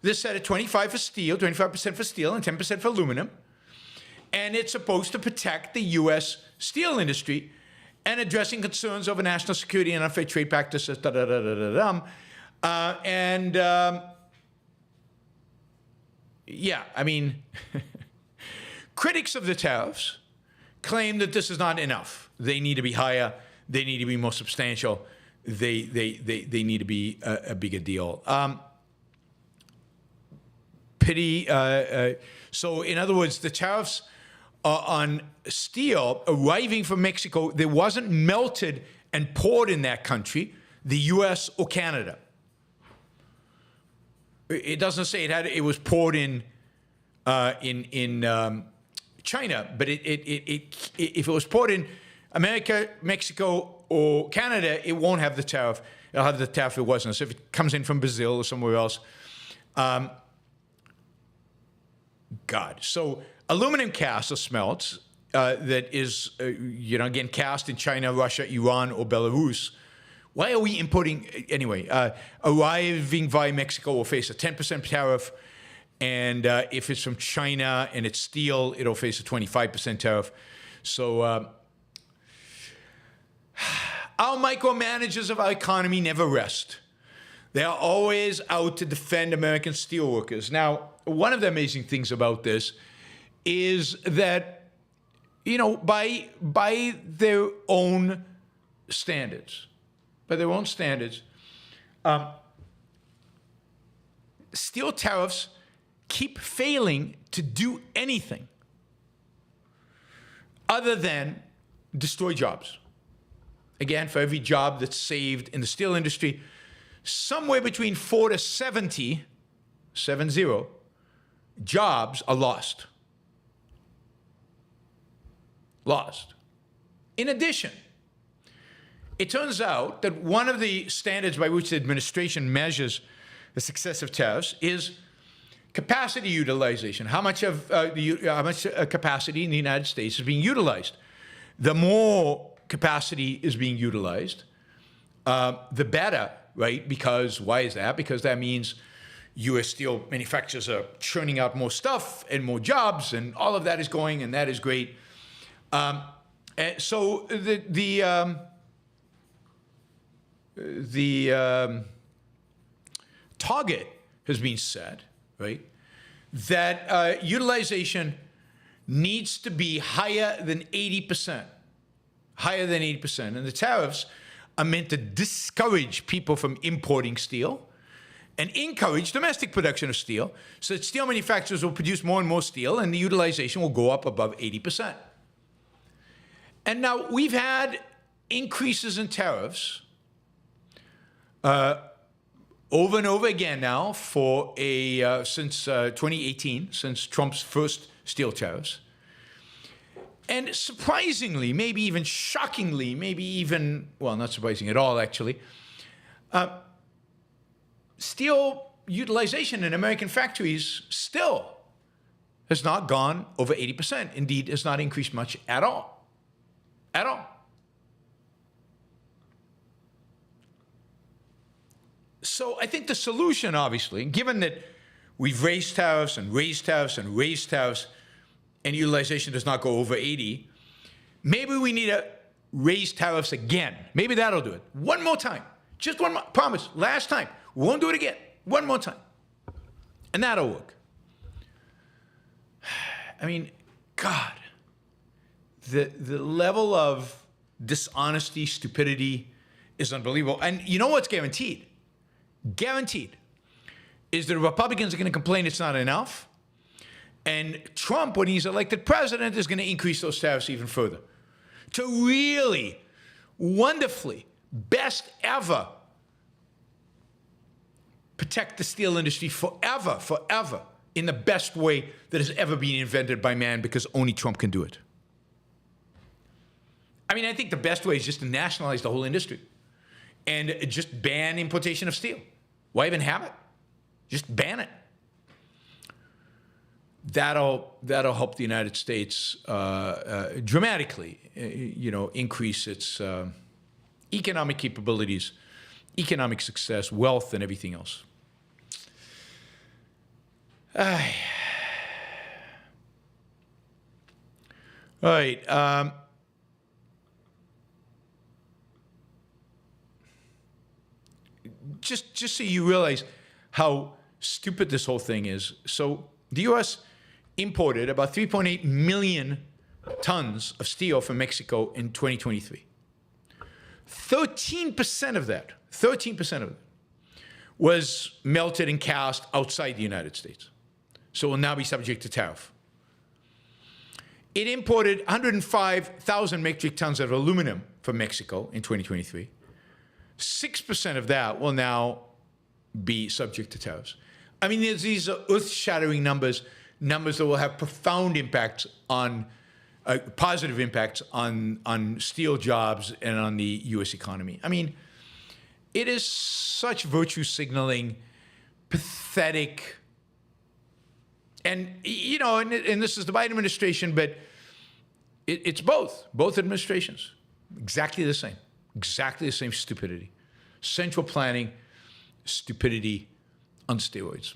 This set at 25% for steel and 10% for aluminum. And it's supposed to protect the U.S. steel industry and addressing concerns over national security and unfair trade practices, critics of the tariffs claim that this is not enough. They need to be higher. They need to be more substantial. They need to be a bigger deal. So in other words, the tariffs on steel arriving from Mexico, they wasn't melted and poured in that country, the U.S. or Canada. It doesn't say it was poured in China, but if it was poured in America, Mexico, or Canada, it won't have the tariff. It'll have the tariff if it wasn't. So if it comes in from Brazil or somewhere else, So aluminum cast or smelts that is, again, cast in China, Russia, Iran, or Belarus. Why are we importing anyway? Arriving via Mexico will face a 10% tariff, and if it's from China and it's steel, it'll face a 25% tariff. So our micromanagers of our economy never rest. They are always out to defend American steelworkers. Now, one of the amazing things about this is that, by their own standards, steel tariffs keep failing to do anything other than destroy jobs. Again, for every job that's saved in the steel industry, somewhere between 4 to 70 jobs are lost. In addition, it turns out that one of the standards by which the administration measures the success of tariffs is capacity utilization. How much capacity in the United States is being utilized? The more capacity is being utilized, the better, right? Because why is that? Because that means U.S. steel manufacturers are churning out more stuff and more jobs, and all of that is going, and that is great. So the target has been set, right? That utilization needs to be higher than 80%. And the tariffs are meant to discourage people from importing steel and encourage domestic production of steel so that steel manufacturers will produce more and more steel and the utilization will go up above 80%. And now we've had increases in tariffs over and over again now for since 2018, since Trump's first steel tariffs. And surprisingly, maybe even shockingly, not surprising at all, actually, steel utilization in American factories still has not gone over 80%. Indeed, has not increased much at all. So I think the solution, obviously, given that we've raised tariffs and raised tariffs and raised tariffs, and utilization does not go over 80, maybe we need to raise tariffs again. Maybe that'll do it. One more time. Just one more. Promise. Last time. We won't do it again. One more time. And that'll work. I mean, God, the level of dishonesty, stupidity is unbelievable. And you know what's guaranteed? Guaranteed is that the Republicans are going to complain it's not enough. And Trump, when he's elected president, is going to increase those tariffs even further to really, wonderfully, best ever protect the steel industry forever, forever, in the best way that has ever been invented by man, because only Trump can do it. I mean, I think the best way is just to nationalize the whole industry and just ban importation of steel. Why even have it? Just ban it. That'll help the United States dramatically, increase its economic capabilities, economic success, wealth, and everything else. All right. Just so you realize how stupid this whole thing is. So the U.S. imported about 3.8 million tons of steel from Mexico in 2023. 13% of that, was melted and cast outside the United States. So will now be subject to tariff. It imported 105,000 metric tons of aluminum from Mexico in 2023. 6% of that will now be subject to tariffs. I mean, these are earth-shattering numbers that will have profound impacts on, positive impacts on steel jobs and on the U.S. economy. I mean, it is such virtue signaling, pathetic, and and this is the Biden administration, but it's both administrations, exactly the same stupidity, central planning, stupidity on steroids.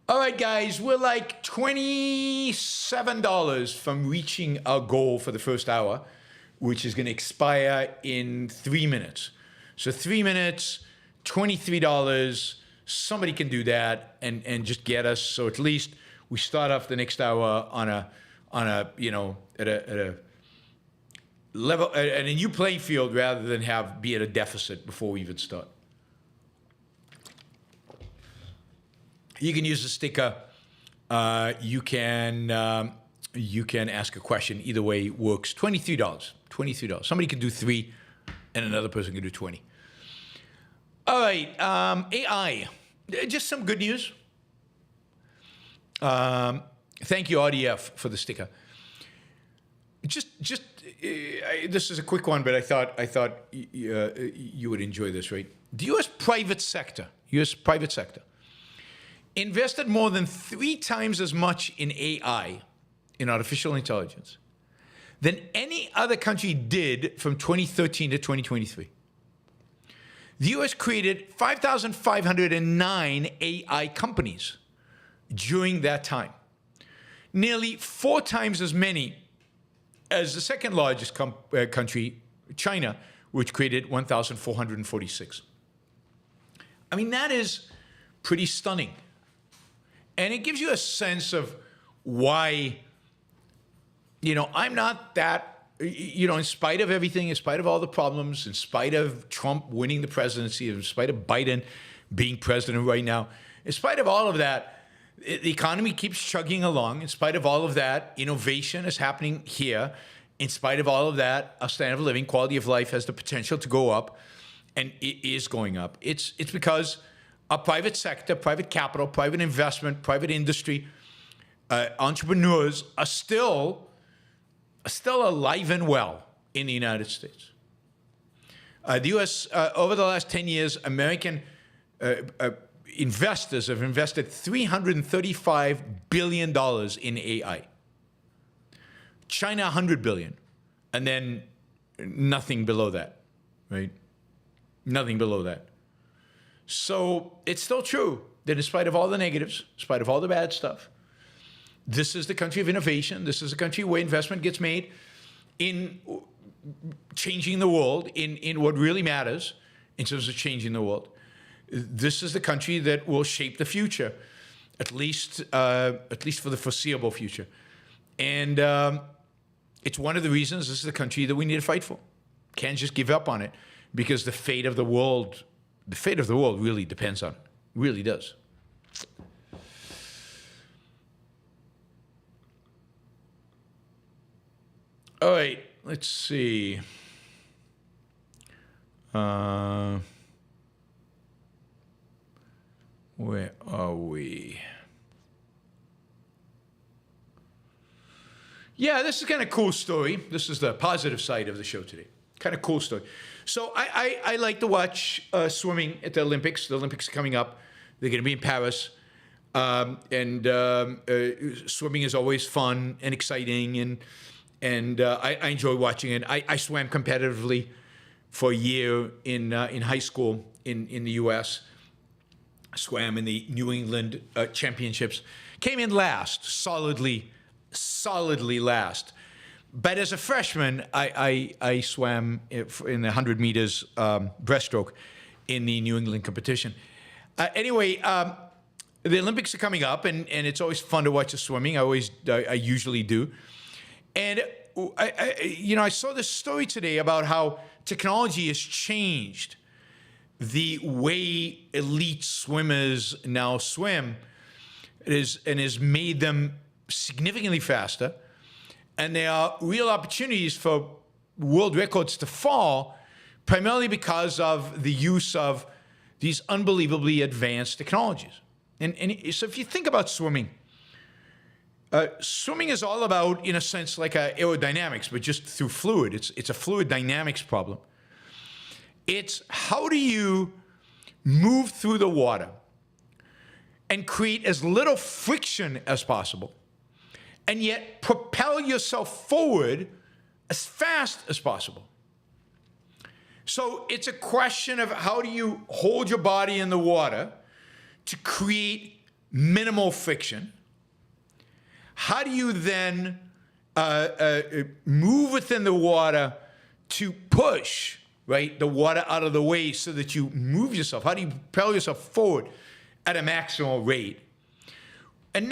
All right, guys, we're like $27 from reaching our goal for the first hour, which is going to expire in 3 minutes. So 3 minutes, $23. Somebody can do that and just get us. So at least we start off the next hour on a at a level, at a new playing field, rather than be at a deficit before we even start. You can use the sticker. You can ask a question. Either way works. $23. Somebody can do 3, and another person can do 20. All right, AI. Just some good news. Thank you, RDF, for the sticker. This is a quick one, but I thought you would enjoy this, right? The U.S. private sector invested more than 3 times as much in AI, in artificial intelligence, than any other country did from 2013 to 2023. The U.S. created 5,509 AI companies during that time, nearly 4 times as many as the second largest country, China, which created 1,446. I mean, that is pretty stunning. And it gives you a sense of why, I'm not that, in spite of everything, in spite of all the problems, in spite of Trump winning the presidency, in spite of Biden being president right now, in spite of all of that, the economy keeps chugging along. In spite of all of that, innovation is happening here. In spite of all of that, our standard of living, quality of life has the potential to go up, and it is going up. It's because our private sector, private capital, private investment, private industry, entrepreneurs are still alive and well in the United States. The U.S., over the last 10 years, American investors have invested $335 billion in AI. China, $100 billion, and then nothing below that, right? Nothing below that. So it's still true that in spite of all the negatives, in spite of all the bad stuff, this is the country of innovation. This is a country where investment gets made in changing the world, in what really matters, in terms of changing the world. This is the country that will shape the future, at least for the foreseeable future. And it's one of the reasons this is the country that we need to fight for. Can't just give up on it, because the fate of the world really depends on it. Really does. All right, let's see. Where are we? Yeah, this is kind of a cool story. This is the positive side of the show today. Kind of cool story. So I like to watch swimming at the Olympics. The Olympics are coming up. They're going to be in Paris. Swimming is always fun and exciting, and I enjoy watching it. I swam competitively for a year in high school in the U.S. Swam in the New England Championships. Came in last, solidly last. But as a freshman, I swam in the 100 meters breaststroke in the New England competition. Anyway, the Olympics are coming up, and it's always fun to watch the swimming. I usually do. And I saw this story today about how technology has changed the way elite swimmers now swim. And has made them significantly faster. And there are real opportunities for world records to fall, primarily because of the use of these unbelievably advanced technologies. And so if you think about swimming, swimming is all about, in a sense, like aerodynamics, but just through fluid. It's a fluid dynamics problem. It's how do you move through the water and create as little friction as possible, and yet propel yourself forward as fast as possible. So it's a question of how do you hold your body in the water to create minimal friction? How do you then move within the water to push, right, the water out of the way so that you move yourself? How do you propel yourself forward at a maximal rate? And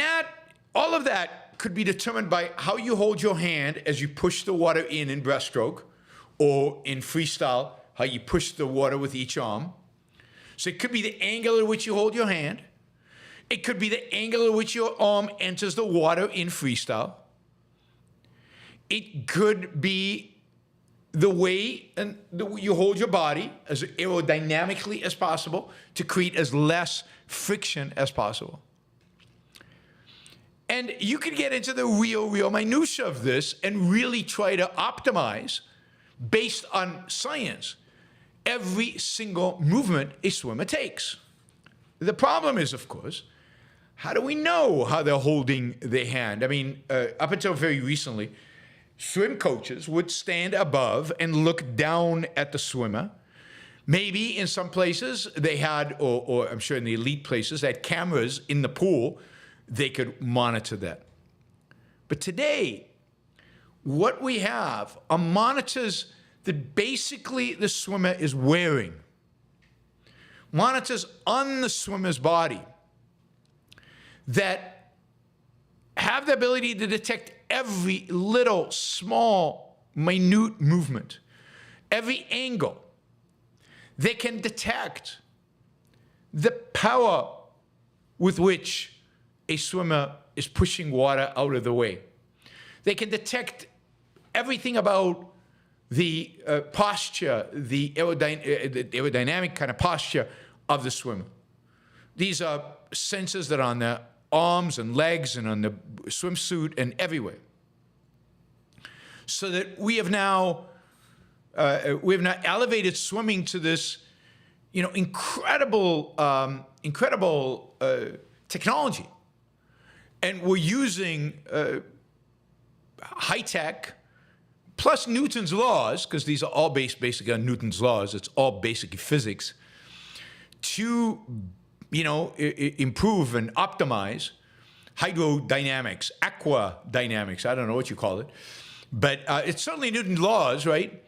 all of that could be determined by how you hold your hand as you push the water in breaststroke, or in freestyle, how you push the water with each arm. So it could be the angle at which you hold your hand. It could be the angle at which your arm enters the water in freestyle. It could be the way you hold your body as aerodynamically as possible to create as less friction as possible. And you could get into the real minutia of this and really try to optimize, based on science, every single movement a swimmer takes. The problem is, of course, how do we know how they're holding their hand? I mean, up until very recently, swim coaches would stand above and look down at the swimmer. Maybe in some places they had, or I'm sure in the elite places, they had cameras in the pool. They could monitor that. But today, what we have are monitors that basically the swimmer is wearing. Monitors on the swimmer's body that have the ability to detect every little, small, minute movement, every angle. They can detect the power with which a swimmer is pushing water out of the way. They can detect everything about the posture, the aerodynamic kind of posture of the swimmer. These are sensors that are on the arms and legs and on the swimsuit and everywhere. So that we have now elevated swimming to this, incredible technology. And we're using high tech plus Newton's laws, because these are all based basically on Newton's laws. It's all basically physics, to improve and optimize hydrodynamics, aquadynamics. I don't know what you call it, but it's certainly Newton's laws, right?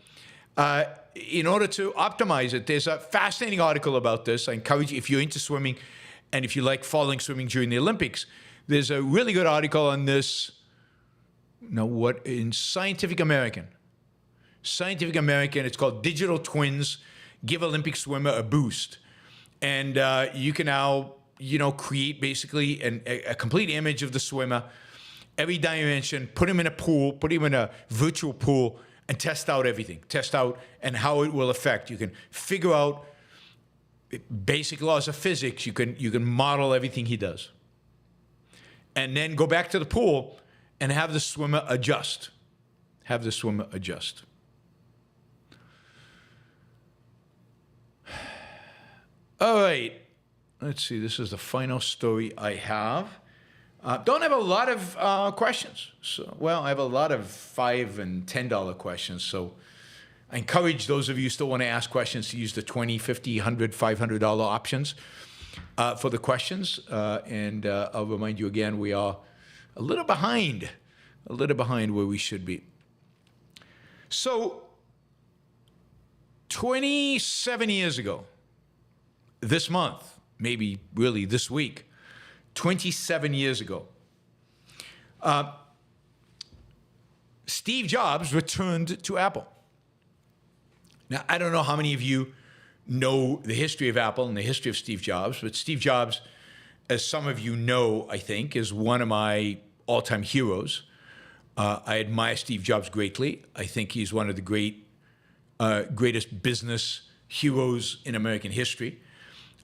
in order to optimize it, there's a fascinating article about this. I encourage you, if you're into swimming and if you like following swimming during the Olympics, there's a really good article on this. In Scientific American. Scientific American, it's called Digital Twins Give Olympic Swimmer a Boost. And you can now, create basically a complete image of the swimmer, every dimension, put him in a pool, put him in a virtual pool, and test out everything. Test out and how it will affect. You can figure out basic laws of physics. You can model everything he does. And then go back to the pool and have the swimmer adjust. Have the swimmer adjust. All right. Let's see. This is the final story I have. Don't have a lot of questions. I have a lot of $5 and $10 questions. So I encourage those of you who still want to ask questions to use the $20, $50, $100, $500 options for the questions. And I'll remind you again, we are a little behind where we should be. So 27 years ago, this month, maybe really this week, 27 years ago, Steve Jobs returned to Apple. Now, I don't know how many of you know the history of Apple and the history of Steve Jobs, but Steve Jobs, as some of you know, I think, is one of my all-time heroes. I admire Steve Jobs greatly. I think he's one of the greatest business heroes in American history.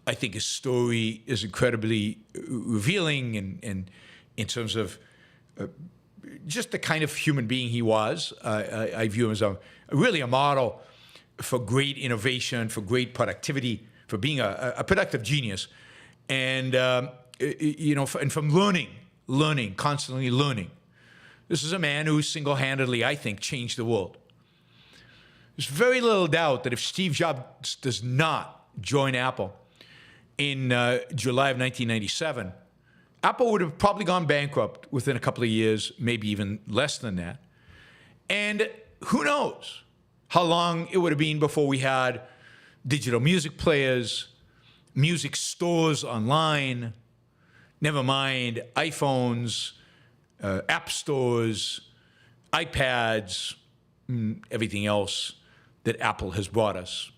I think his story is incredibly revealing and in terms of just the kind of human being he was. I view him as really a model for great innovation, for great productivity, for being a productive genius, and and from learning, constantly learning. This is a man who single-handedly, I think, changed the world. There's very little doubt that if Steve Jobs does not join Apple in July of 1997, Apple would have probably gone bankrupt within a couple of years, maybe even less than that. And who knows how long it would have been before we had digital music players, music stores online, never mind iPhones, app stores, iPads, everything else that Apple has brought us.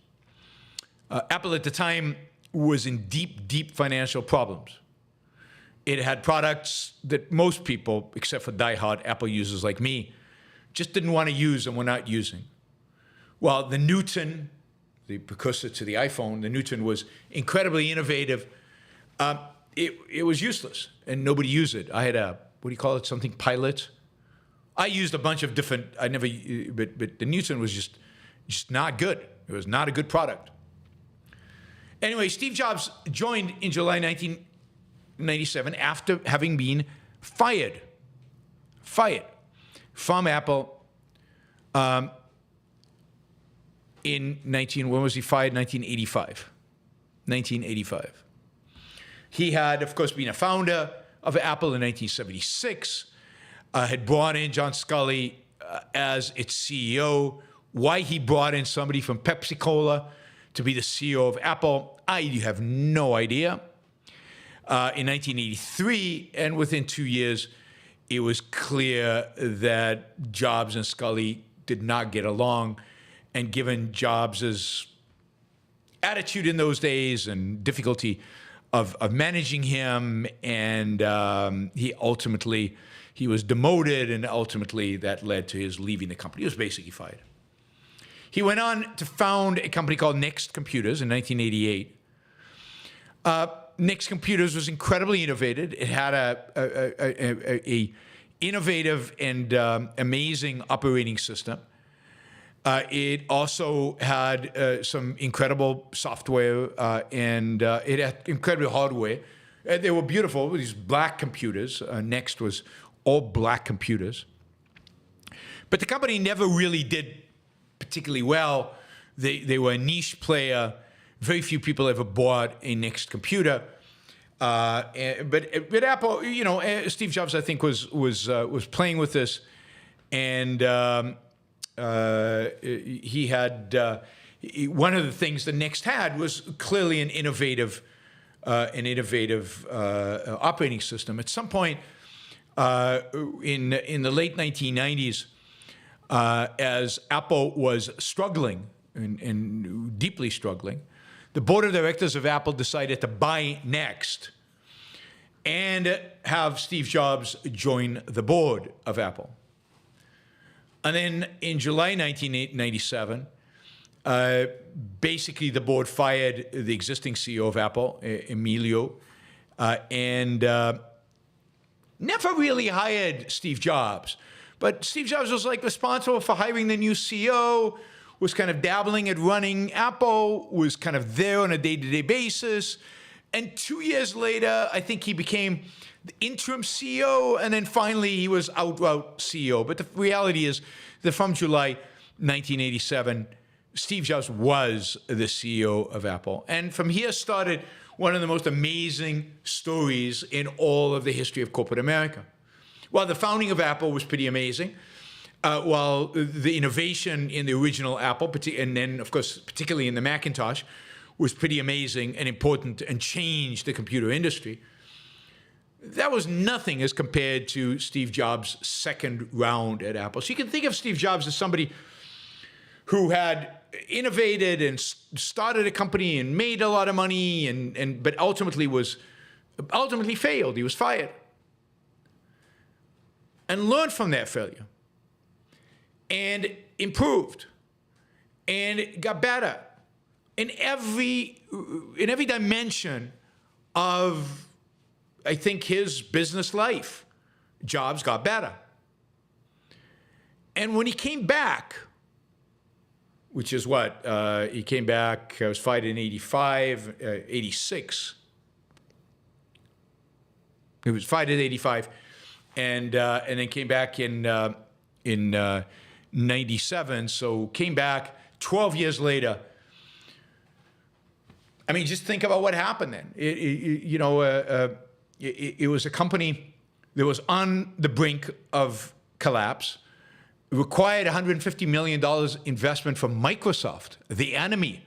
Apple at the time was in deep, deep financial problems. It had products that most people, except for diehard Apple users like me, just didn't want to use and were not using. Well, the Newton, the precursor to the iPhone, the Newton was incredibly innovative. It was useless, and nobody used it. I had something Pilot. I used a bunch of different, but the Newton was just not good. It was not a good product. Anyway, Steve Jobs joined in July 1997 after having been fired from Apple when was he fired? 1985. 1985. He had, of course, been a founder of Apple in 1976, had brought in John Sculley as its CEO. Why he brought in somebody from Pepsi-Cola to be the CEO of Apple, I have no idea. In 1983, and within 2 years, it was clear that Jobs and Sculley did not get along. And given Jobs' attitude in those days and difficulty of managing him, and he was demoted, and ultimately that led to his leaving the company. He was basically fired. He went on to found a company called Next Computers in 1988. Next Computers was incredibly innovative. It had a innovative and amazing operating system. It also had some incredible software and it had incredible hardware. They were beautiful, these black computers. Next was all black computers. But the company never really did particularly well. They were a niche player. Very few people ever bought a Next computer. But Apple, Steve Jobs, I think, was playing with this, and he had one of the things the Next had was clearly an innovative operating system. At some point in the late 1990s, as Apple was struggling and deeply struggling, the board of directors of Apple decided to buy Next and have Steve Jobs join the board of Apple. And then in July 1997, basically the board fired the existing CEO of Apple, Emilio, and never really hired Steve Jobs. But Steve Jobs was like responsible for hiring the new CEO, was kind of dabbling at running Apple, was kind of there on a day-to-day basis. And 2 years later, I think he became the interim CEO, and then finally he was outright CEO. But the reality is that from July 1987, Steve Jobs was the CEO of Apple. And from here started one of the most amazing stories in all of the history of corporate America. While the founding of Apple was pretty amazing, while the innovation in the original Apple, and then, of course, particularly in the Macintosh, was pretty amazing and important and changed the computer industry, that was nothing as compared to Steve Jobs' second round at Apple. So you can think of Steve Jobs as somebody who had innovated and started a company and made a lot of money, but ultimately failed. He was fired. And learned from that failure. And improved. And got better. In every dimension of, I think, his business life, Jobs got better. And when he came back, which is what? He came back, was fired in 85, 86. He was fired in 85, and then came back in 97. So came back 12 years later. I mean, just think about what happened then. It was a company that was on the brink of collapse. It required $150 million investment from Microsoft, the enemy.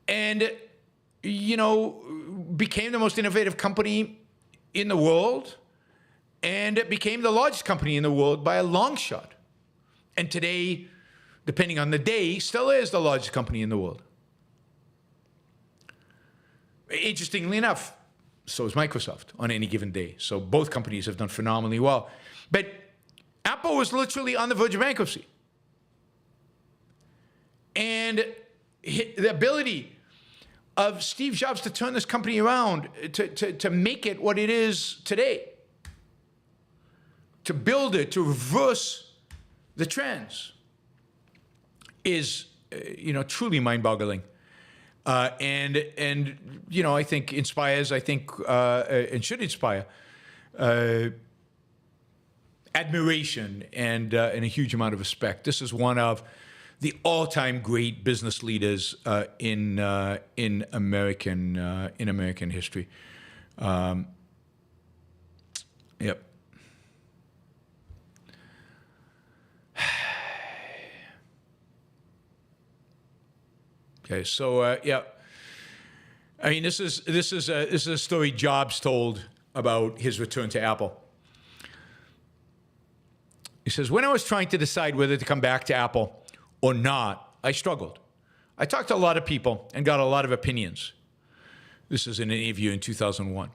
And, became the most innovative company in the world, and it became the largest company in the world by a long shot. And today, depending on the day, still is the largest company in the world. Interestingly enough, so is Microsoft on any given day. So both companies have done phenomenally well. But Apple was literally on the verge of bankruptcy. And the ability of Steve Jobs to turn this company around, to make it what it is today, to build it, to reverse the trends, is, truly mind-boggling. And I think inspires, and should inspire admiration and a huge amount of respect. This is one of the all-time great business leaders in American history. Yep. Okay, so yeah, I mean, this is a story Jobs told about his return to Apple. He says, "When I was trying to decide whether to come back to Apple or not, I struggled. I talked to a lot of people and got a lot of opinions." This is in an interview in 2001.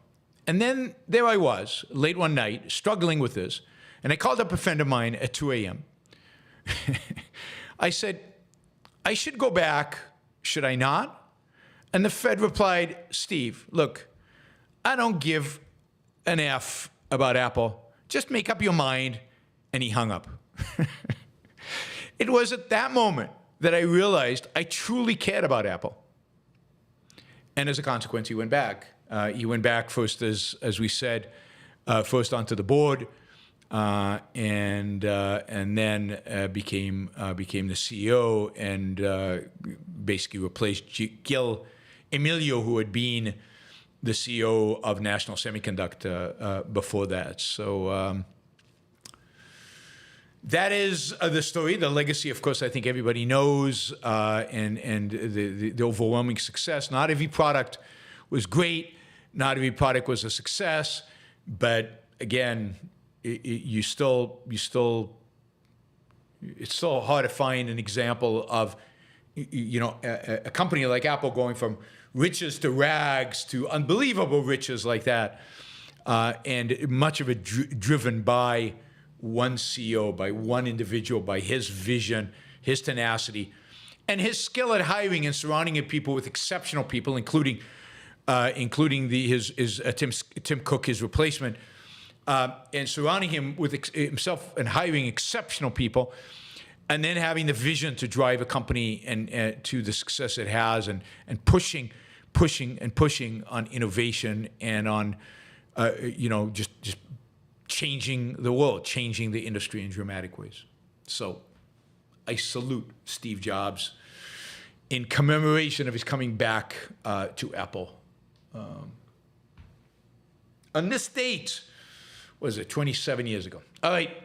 "And then there I was, late one night, struggling with this, and I called up a friend of mine at 2 a.m. I said, I should go back. Should I not? And the Fed replied, Steve, look, I don't give an F about Apple. Just make up your mind. And he hung up. It was at that moment that I realized I truly cared about Apple. And as a consequence, he went back. He went back first, as we said, first onto the board, and then became the CEO and basically replaced Gil Emilio, who had been the CEO of National Semiconductor before that. So that is the story. The legacy, of course, I think everybody knows, and the overwhelming success. Not every product was great. Not every product was a success. But again, it's still hard to find an example of, a company like Apple going from riches to rags to unbelievable riches like that, and much of it driven by one CEO, by one individual, by his vision, his tenacity, and his skill at hiring and surrounding people with exceptional people, including Tim Cook, his replacement, and surrounding him with himself and hiring exceptional people, and then having the vision to drive a company and to the success it has, and pushing on innovation and on just changing the world, changing the industry in dramatic ways. So I salute Steve Jobs in commemoration of his coming back to Apple. On this date, what was it, 27 years ago? All right.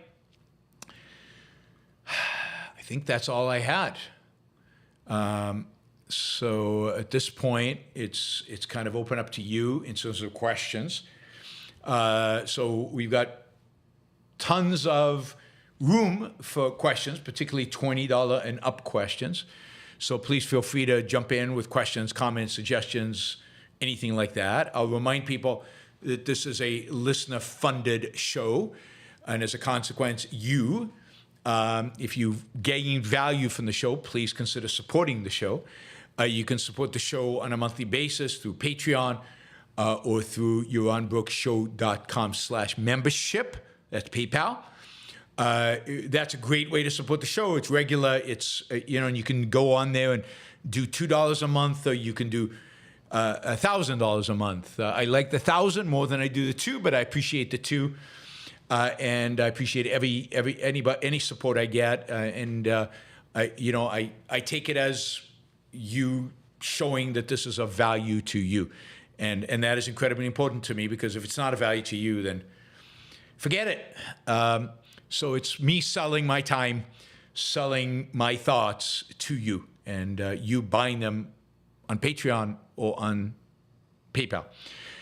I think that's all I had. So at this point, it's kind of open up to you in terms of questions. So we've got tons of room for questions, particularly $20 and up questions. So please feel free to jump in with questions, comments, suggestions, anything like that. I'll remind people that this is a listener-funded show, and as a consequence, if you've gained value from the show, please consider supporting the show. You can support the show on a monthly basis through Patreon or through yaronbrookshow.com/membership. That's PayPal. That's a great way to support the show. It's regular. It's and you can go on there and do $2 a month, or you can do $1,000 a month. I like the 1,000 more than I do the 2, but I appreciate the 2, and I appreciate any support I get. I take it as you showing that this is of value to you, and that is incredibly important to me, because if it's not of value to you, then forget it. So it's me selling my time, selling my thoughts to you, and you buying them on Patreon or on PayPal.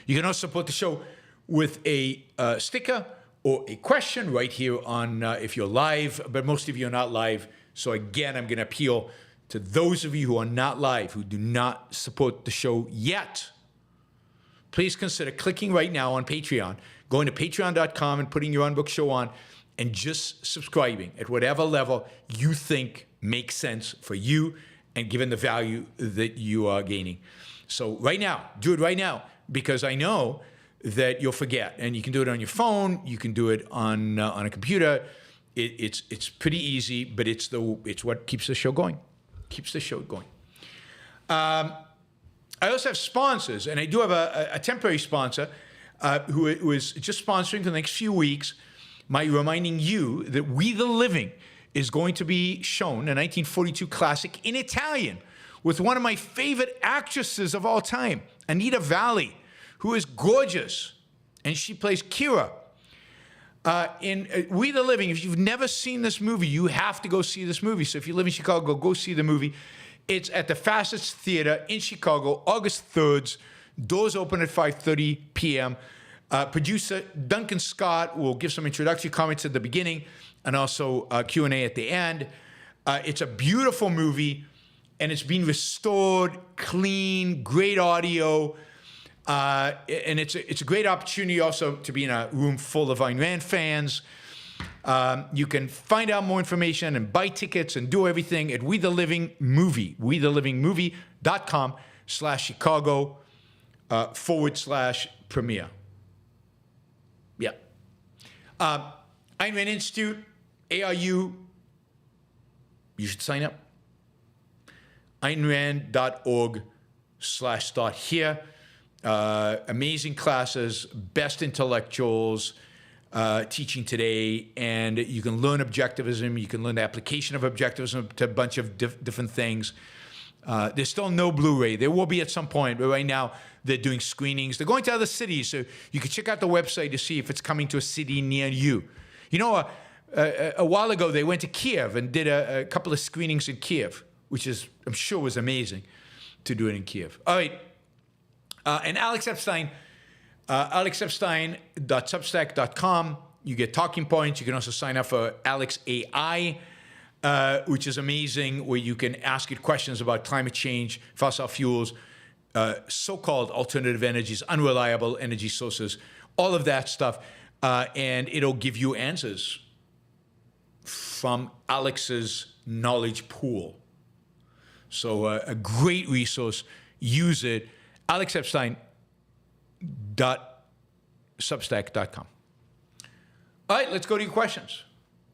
You can also support the show with a sticker or a question right here on if you're live, but most of you are not live. So again, I'm going to appeal to those of you who are not live, who do not support the show yet. Please consider clicking right now on Patreon, going to patreon.com and putting Yaron Brook Show on, and just subscribing at whatever level you think makes sense for you and given the value that you are gaining. So right now, do it right now, because I know that you'll forget. And you can do it on your phone. You can do it on a computer. It's pretty easy, but it's what keeps the show going. Keeps the show going. I also have sponsors, and I do have a temporary sponsor who is just sponsoring for the next few weeks, reminding you that We the Living is going to be shown, a 1942 classic in Italian, with one of my favorite actresses of all time, Anita Valli, who is gorgeous, and she plays Kira. In We the Living, if you've never seen this movie, you have to go see this movie. So if you live in Chicago, go see the movie. It's at the Fascist Theater in Chicago, August 3rd. Doors open at 5:30 p.m. Producer Duncan Scott will give some introductory comments at the beginning and also Q&A at the end. It's a beautiful movie, and it's been restored, clean, great audio. And it's a great opportunity also to be in a room full of Ayn Rand fans. You can find out more information and buy tickets and do everything at We the Living Movie, wethelivingmovie.com/Chicago /premiere. Yeah. Ayn Rand Institute, ARU, you should sign up. AynRand.org/start here. Amazing classes, best intellectuals teaching today, and you can learn objectivism. You can learn the application of objectivism to a bunch of different things. There's still no Blu-ray. There will be at some point, but right now they're doing screenings. They're going to other cities, so you can check out the website to see if it's coming to a city near you. You know, a while ago, they went to Kiev and did a couple of screenings in Kiev, which is, I'm sure, was amazing to do it in Kiev. All right. And Alex Epstein, alexepstein.substack.com. You get talking points. You can also sign up for Alex AI, which is amazing, where you can ask it questions about climate change, fossil fuels, so-called alternative energies, unreliable energy sources, all of that stuff. And it'll give you answers from Alex's knowledge pool. So a great resource. Use it. alexepstein.substack.com. All right, let's go to your questions.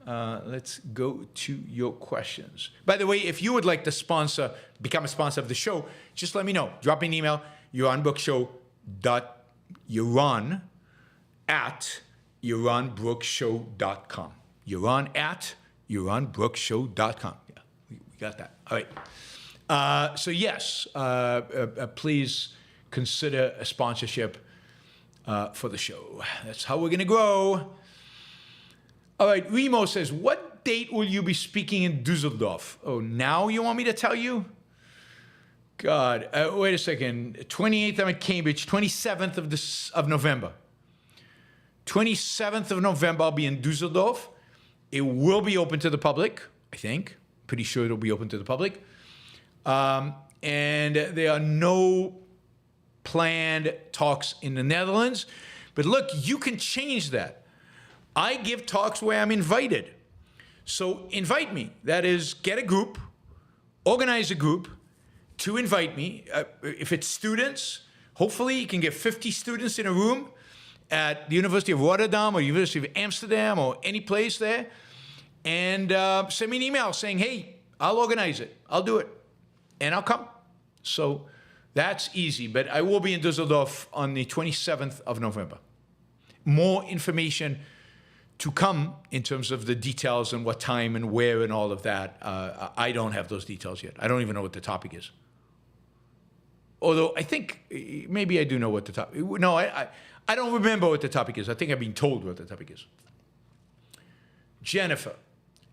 Let's go to your questions. By the way, if you would like to become a sponsor of the show, just let me know. Drop me an email, yaron@yaronbrookshow.com. yaron@yaronbrookshow.com. Yeah, we got that. All right. So yes, please consider a sponsorship for the show. That's how we're going to grow. All right, Remo says, what date will you be speaking in Düsseldorf? Oh, now you want me to tell you? God, wait a second. 28th, I'm at Cambridge. 27th of November. 27th of November, I'll be in Düsseldorf. It will be open to the public, I think. Pretty sure it'll be open to the public. And there are no planned talks in the Netherlands. But look, you can change that. I give talks where I'm invited. So invite me. That is, get a group, organize a group to invite me. If it's students, hopefully you can get 50 students in a room at the University of Rotterdam or University of Amsterdam or any place there. And send me an email saying, hey, I'll organize it. I'll do it. And I'll come. So that's easy. But I will be in Düsseldorf on the 27th of November. More information to come in terms of the details and what time and where and all of that. I don't have those details yet. I don't even know what the topic is. Although I think maybe I do know what the topic is. No, I don't remember what the topic is. I think I've been told what the topic is. Jennifer,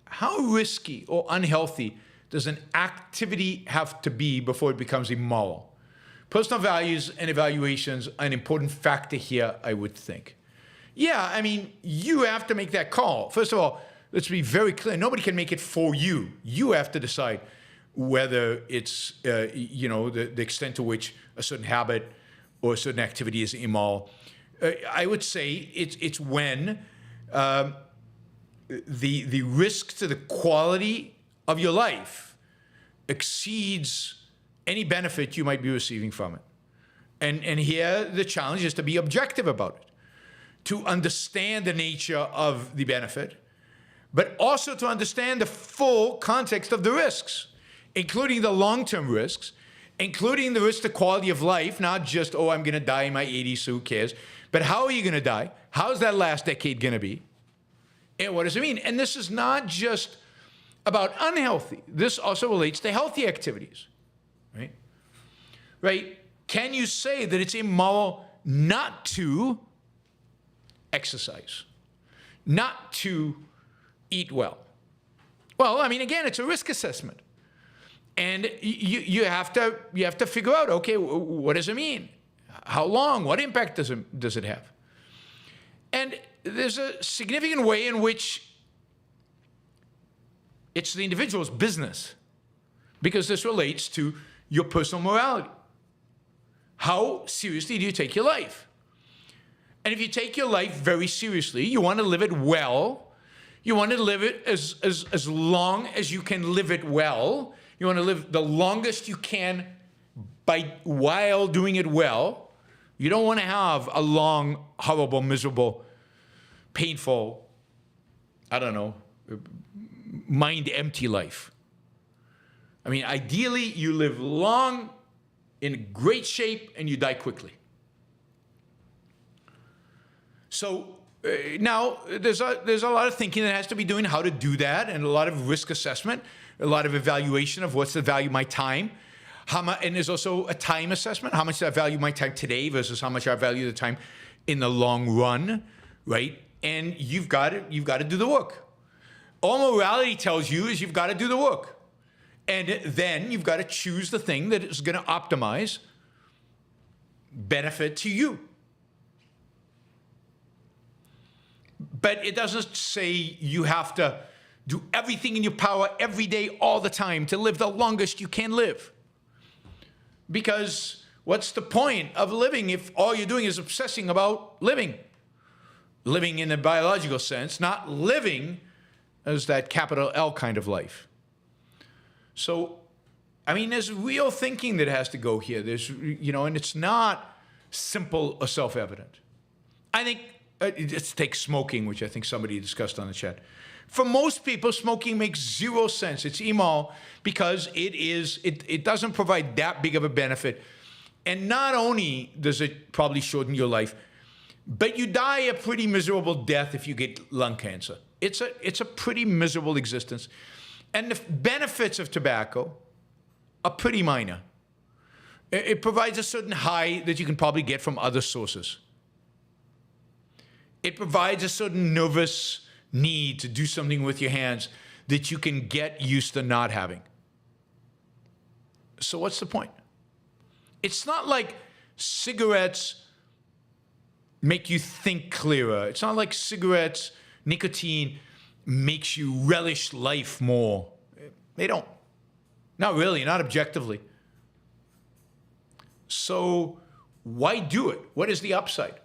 how risky or unhealthy does an activity have to be before it becomes immoral? Personal values and evaluations are an important factor here, I would think. Yeah, I mean, you have to make that call. First of all, let's be very clear. Nobody can make it for you. You have to decide whether it's, the extent to which a certain habit or a certain activity is immoral. I would say it's when the risk to the quality of your life exceeds any benefit you might be receiving from it. And here the challenge is to be objective about it, to understand the nature of the benefit, but also to understand the full context of the risks, including the long-term risks, including the risk to quality of life, not just, oh, I'm going to die in my 80s, so who cares? But how are you going to die? How's that last decade going to be? And what does it mean? And this is not just about unhealthy. This also relates to healthy activities, right? Right? Can you say that it's immoral not to exercise, not to eat well? Well, I mean, again, it's a risk assessment. And you have to figure out, okay, what does it mean? How long? What impact does it have? And there's a significant way in which it's the individual's business, because this relates to your personal morality. How seriously do you take your life? And if you take your life very seriously, you want to live it well. You want to live it as long as you can live it well. You want to live the longest you can while doing it well. You don't want to have a long, horrible, miserable, painful, mind-empty life. I mean, ideally, you live long, in great shape, and you die quickly. So now there's a lot of thinking that has to be doing how to do that, and a lot of risk assessment, a lot of evaluation of what's the value of my time. And there's also a time assessment. How much do I value my time today versus how much I value the time in the long run, right? And you've got to do the work. all morality tells you is you've got to do the work. And then you've got to choose the thing that is going to optimize benefit to you. But it doesn't say you have to do everything in your power every day, all the time, to live the longest you can live. Because what's the point of living if all you're doing is obsessing about living? Living in a biological sense, not living as that capital L kind of life. So, I mean, there's real thinking that has to go here. There's, and it's not simple or self-evident. I think, let's take smoking, which I think somebody discussed on the chat. For most people, smoking makes zero sense. It's immoral because it doesn't provide that big of a benefit. And not only does it probably shorten your life, but you die a pretty miserable death if you get lung cancer. It's a pretty miserable existence. And the benefits of tobacco are pretty minor. It provides a certain high that you can probably get from other sources. It provides a certain nervous need to do something with your hands that you can get used to not having. So what's the point? It's not like cigarettes make you think clearer. It's not like cigarettes, nicotine makes you relish life more. They don't. Not really, not objectively. So why do it? What is the upside?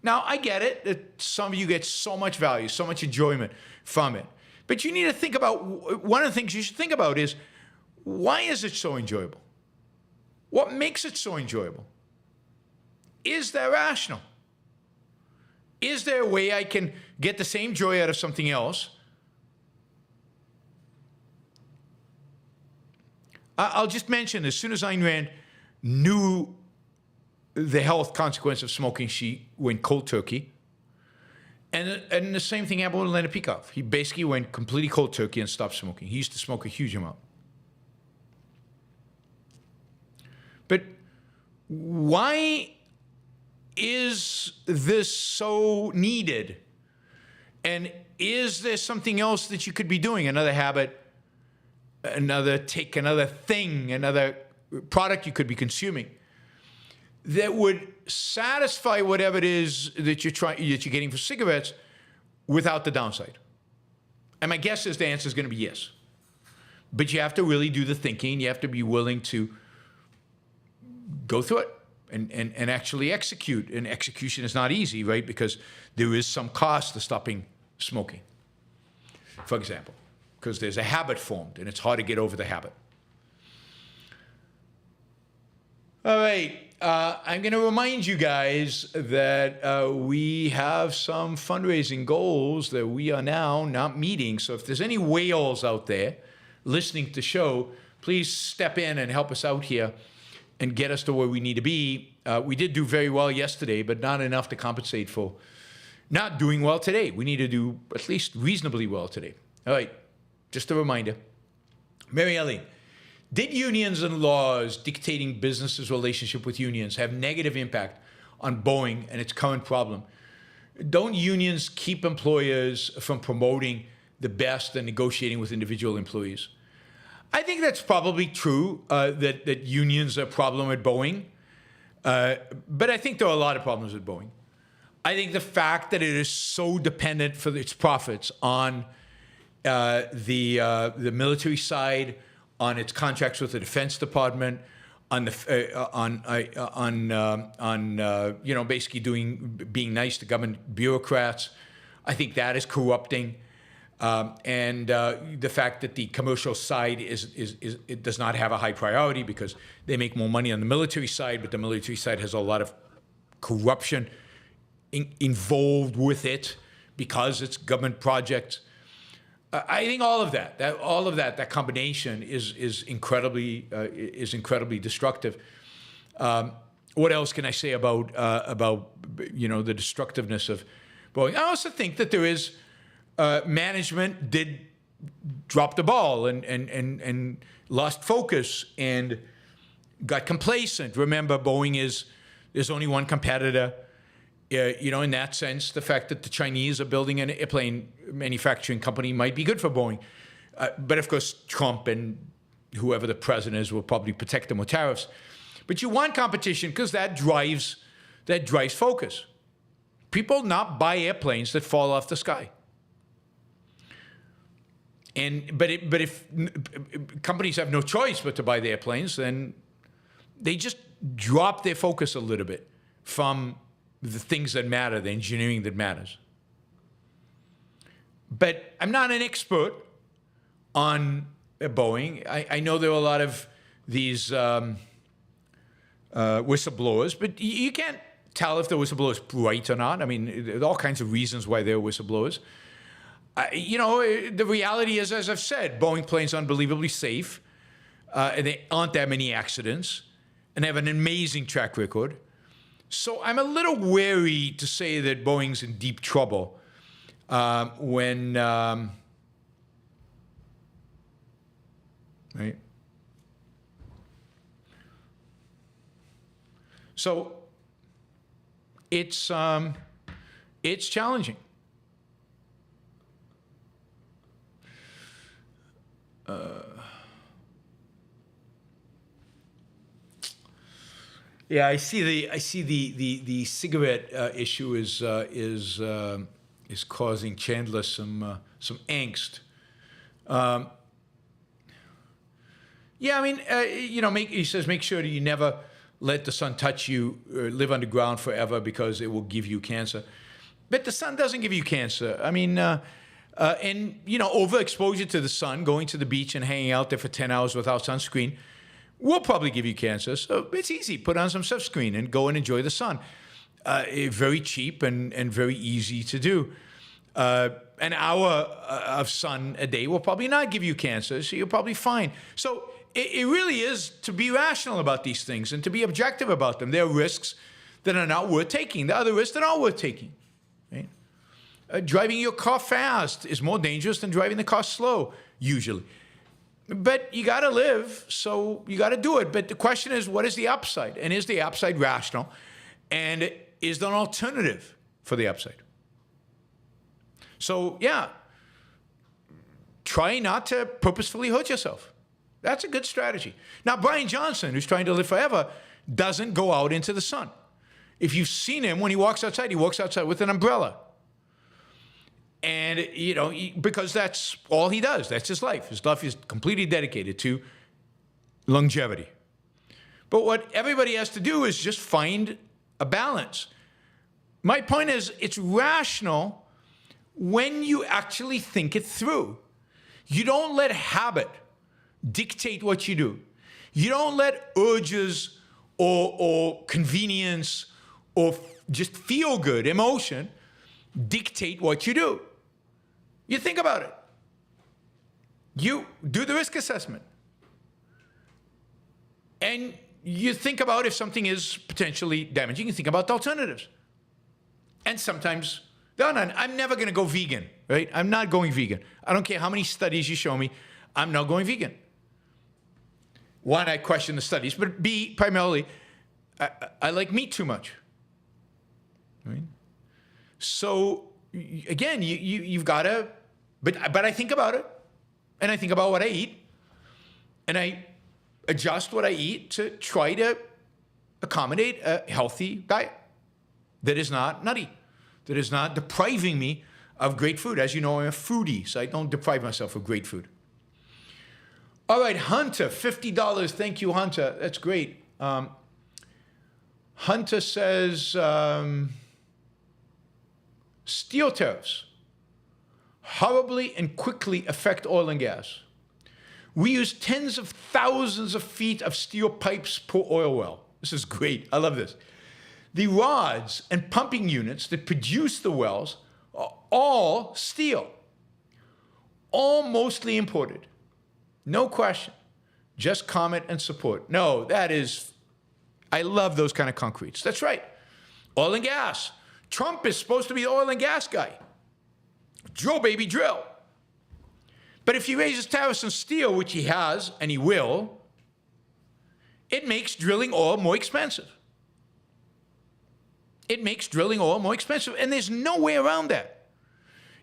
Now, I get it that some of you get so much value, so much enjoyment from it. But you need to think about, one of the things you should think about is, why is it so enjoyable? What makes it so enjoyable? Is that rational? Is there a way I can get the same joy out of something else? I'll just mention, as soon as Ayn Rand knew the health consequence of smoking, she went cold turkey. And the same thing happened with Leonard Peikoff. He basically went completely cold turkey and stopped smoking. He used to smoke a huge amount. But why is this so needed? And is there something else that you could be doing? Another habit, another thing, another product you could be consuming that would satisfy whatever it is that you're getting for cigarettes without the downside? And my guess is the answer is going to be yes. But you have to really do the thinking. You have to be willing to go through it and actually execute. And execution is not easy, right? Because there is some cost to stopping smoking, for example, because there's a habit formed and it's hard to get over the habit. All right. I'm going to remind you guys that we have some fundraising goals that we are now not meeting. So if there's any whales out there listening to the show, please step in and help us out here and get us to where we need to be. We did do very well yesterday, but not enough to compensate for not doing well today. We need to do at least reasonably well today. All right. Just a reminder. Mary Ellen. Did unions and laws dictating businesses' relationship with unions have negative impact on Boeing and its current problem? Don't unions keep employers from promoting the best and negotiating with individual employees? I think that's probably true, that unions are a problem at Boeing. But I think there are a lot of problems at Boeing. I think the fact that it is so dependent for its profits on the military side, on its contracts with the Defense Department, on basically being nice to government bureaucrats, I think that is corrupting. And the fact that the commercial side it does not have a high priority because they make more money on the military side, but the military side has a lot of corruption involved with it because it's government projects. I think all of that combination is incredibly destructive. What else can I say about the destructiveness of Boeing? I also think that there is management did drop the ball and lost focus and got complacent. Remember, there's only one competitor, in that sense, the fact that the Chinese are building an airplane manufacturing company might be good for Boeing. But of course, Trump and whoever the president is will probably protect them with tariffs. But you want competition because that drives focus. People not buy airplanes that fall off the sky. But if companies have no choice but to buy the airplanes, then they just drop their focus a little bit from the things that matter, the engineering that matters. But I'm not an expert on Boeing. I know there are a lot of these whistleblowers, but you can't tell if the whistleblower is right or not. I mean, there are all kinds of reasons why they're whistleblowers. The reality is, as I've said, Boeing planes are unbelievably safe. And there aren't that many accidents, and they have an amazing track record. So I'm a little wary to say that Boeing's in deep trouble when, right? So it's challenging. Yeah, I see the cigarette issue is causing Chandler some angst. Yeah, I mean, he says make sure that you never let the sun touch you or live underground forever because it will give you cancer. But the sun doesn't give you cancer. I mean, overexposure to the sun, going to the beach and hanging out there for 10 hours without sunscreen will probably give you cancer. So it's easy. Put on some sunscreen and go and enjoy the sun. Very cheap and very easy to do. An hour of sun a day will probably not give you cancer, so you're probably fine. So it really is to be rational about these things and to be objective about them. There are risks that are not worth taking. There are other risks that are worth taking. Right? Driving your car fast is more dangerous than driving the car slow, usually. But you got to live, so you got to do it. But the question is, what is the upside? And is the upside rational? And is there an alternative for the upside? So, yeah, try not to purposefully hurt yourself. That's a good strategy. Now, Brian Johnson, who's trying to live forever, doesn't go out into the sun. If you've seen him, when he walks outside with an umbrella. And, because that's all he does. That's his life. His life is completely dedicated to longevity. But what everybody has to do is just find a balance. My point is, it's rational when you actually think it through. You don't let habit dictate what you do. You don't let urges or convenience or just feel good emotion dictate what you do. You think about it. You do the risk assessment. And you think about if something is potentially damaging, you think about the alternatives. And sometimes, I'm never going to go vegan, right? I'm not going vegan. I don't care how many studies you show me, I'm not going vegan. One, I question the studies, but B, primarily, I like meat too much. Right? So, again, you've got to, but I think about it, and I think about what I eat, and I adjust what I eat to try to accommodate a healthy diet that is not nutty, that is not depriving me of great food. As you know, I'm a foodie, so I don't deprive myself of great food. All right, Hunter, $50. Thank you, Hunter. That's great. Hunter says, steel tariffs horribly and quickly affect oil and gas. We use tens of thousands of feet of steel pipes per oil well. This is great. I love this. The rods and pumping units that produce the wells are all steel, all mostly imported. No question. Just comment and support. No, I love those kind of concretes. That's right. Oil and gas. Trump is supposed to be the oil and gas guy. Drill, baby, drill. But if he raises tariffs on steel, which he has, and he will, it makes drilling oil more expensive. it makes drilling oil more expensive. And there's no way around that.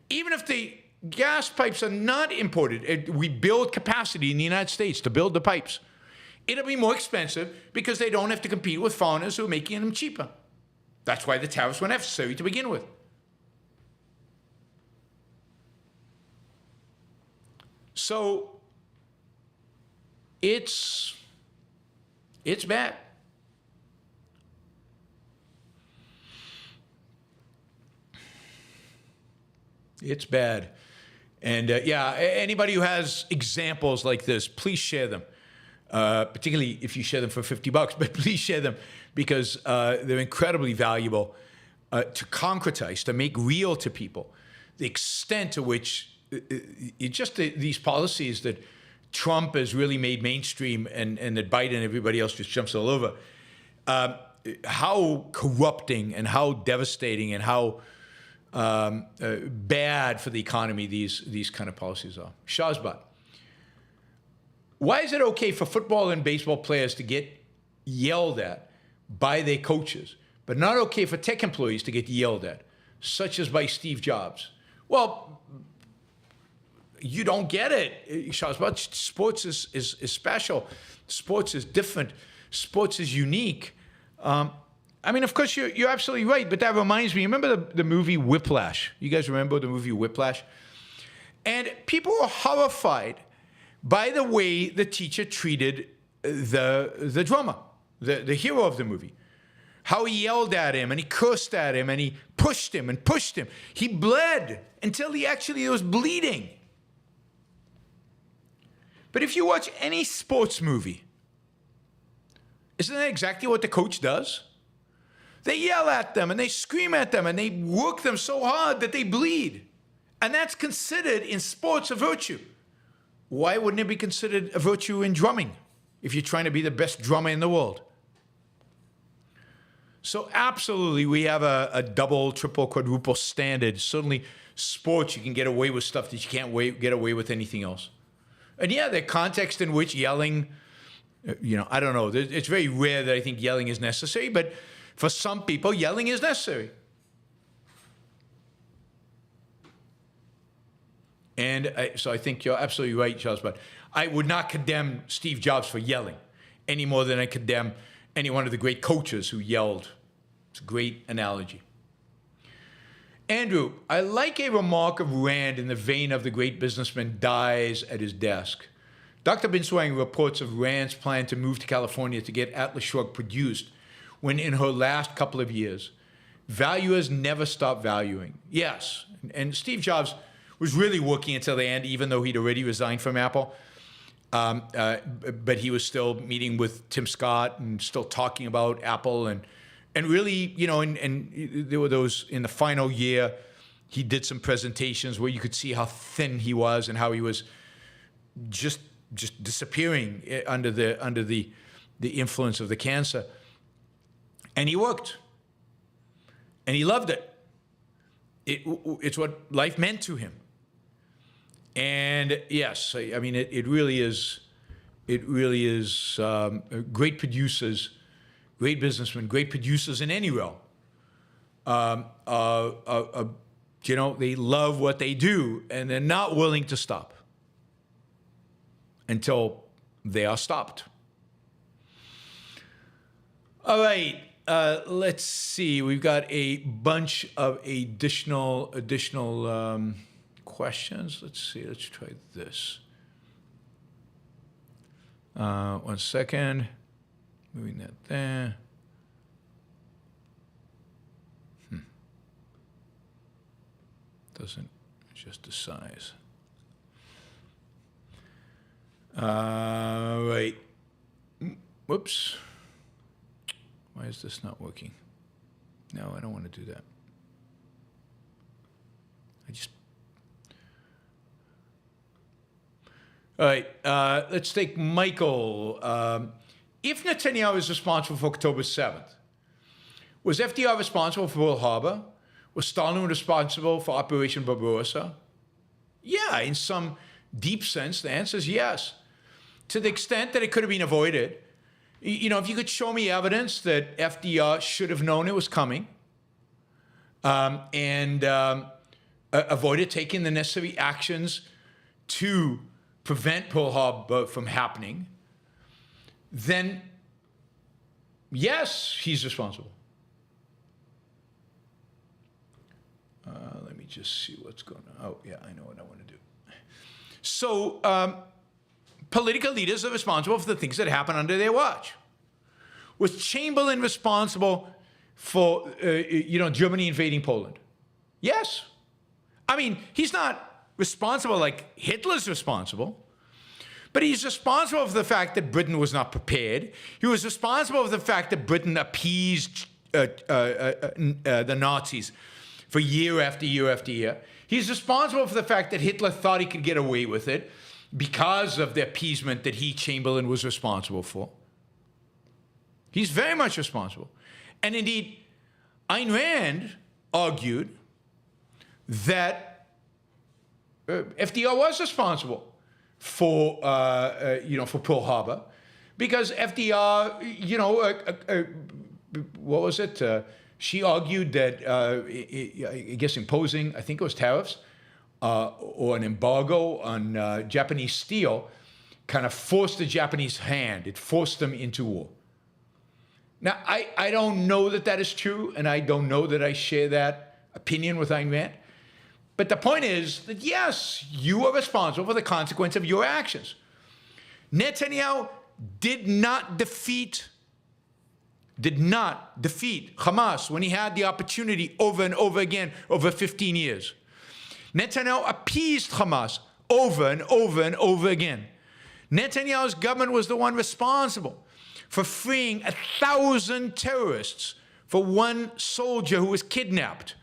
Even if the gas pipes are not imported, we build capacity in the United States to build the pipes, it'll be more expensive because they don't have to compete with foreigners who are making them cheaper. That's why the tariffs were necessary to begin with. So it's bad. It's bad. And yeah, anybody who has examples like this, please share them. Particularly if you share them for $50, but please share them because they're incredibly valuable to concretize, to make real to people the extent to which these policies that Trump has really made mainstream and that Biden and everybody else just jumps all over, how corrupting and how devastating and how bad for the economy these kind of policies are. Shahzad, why is it okay for football and baseball players to get yelled at by their coaches, but not okay for tech employees to get yelled at, such as by Steve Jobs? Well, you don't get it, Shahzad. Sports is special. Sports is different. Sports is unique. I mean, of course, you're absolutely right, but that reminds me, remember the movie Whiplash? You guys remember the movie Whiplash? And people were horrified by the way the teacher treated the drummer, the hero of the movie. How he yelled at him, and he cursed at him, and he pushed him and pushed him. He bled until he actually was bleeding. But if you watch any sports movie, isn't that exactly what the coach does? They yell at them, and they scream at them, and they work them so hard that they bleed. And that's considered in sports a virtue. Why wouldn't it be considered a virtue in drumming if you're trying to be the best drummer in the world? So absolutely, we have a double, triple, quadruple standard. Certainly, sports, you can get away with stuff that you can't get away with anything else. And yeah, the context in which yelling, I don't know. It's very rare that I think yelling is necessary, but for some people, yelling is necessary. And so I think you're absolutely right, Charles, but I would not condemn Steve Jobs for yelling any more than I condemn any one of the great coaches who yelled. It's a great analogy. Andrew, I like a remark of Rand in the vein of the great businessman dies at his desk. Dr. Binswanger reports of Rand's plan to move to California to get Atlas Shrugged produced when in her last couple of years, valuers never stop valuing. Yes, and Steve Jobs was really working until the end, even though he'd already resigned from Apple. But he was still meeting with Tim Scott and still talking about Apple and really, and there were those in the final year, he did some presentations where you could see how thin he was and how he was just disappearing under the influence of the cancer. And he worked. And he loved it. It's what life meant to him. And yes, I mean, it really is great producers, great businessmen, great producers in any realm. They love what they do, and they're not willing to stop until they are stopped. All right, let's see. We've got a bunch of additional questions. Let's see. Let's try this. 1 second. Moving that there. Doesn't adjust the size. Right. Whoops. Why is this not working? No, I don't want to do that. All right, let's take Michael. If Netanyahu is responsible for October 7th, was FDR responsible for Pearl Harbor? Was Stalin responsible for Operation Barbarossa? Yeah, in some deep sense, the answer is yes. To the extent that it could have been avoided. If you could show me evidence that FDR should have known it was coming, and avoided taking the necessary actions to prevent Pearl Harbor from happening, then yes, he's responsible. Let me just see what's going on. Oh, yeah, I know what I want to do. So, political leaders are responsible for the things that happen under their watch. Was Chamberlain responsible for, Germany invading Poland? Yes. I mean, he's not responsible like Hitler's responsible, but he's responsible for the fact that Britain was not prepared. He was responsible for the fact that Britain appeased the Nazis for year after year after year. He's responsible for the fact that Hitler thought he could get away with it because of the appeasement that he, Chamberlain, was responsible for. He's very much responsible. And indeed, Ayn Rand argued that FDR was responsible for, for Pearl Harbor, because FDR, what was it? She argued that, I guess, imposing, I think it was tariffs, or an embargo on Japanese steel kind of forced the Japanese hand. It forced them into war. Now, I don't know that that is true, and I don't know that I share that opinion with Ayn Rand. But the point is that, yes, you are responsible for the consequence of your actions. Netanyahu did not defeat Hamas when he had the opportunity over and over again over 15 years. Netanyahu appeased Hamas over and over and over again. Netanyahu's government was the one responsible for freeing 1,000 terrorists for one soldier who was kidnapped.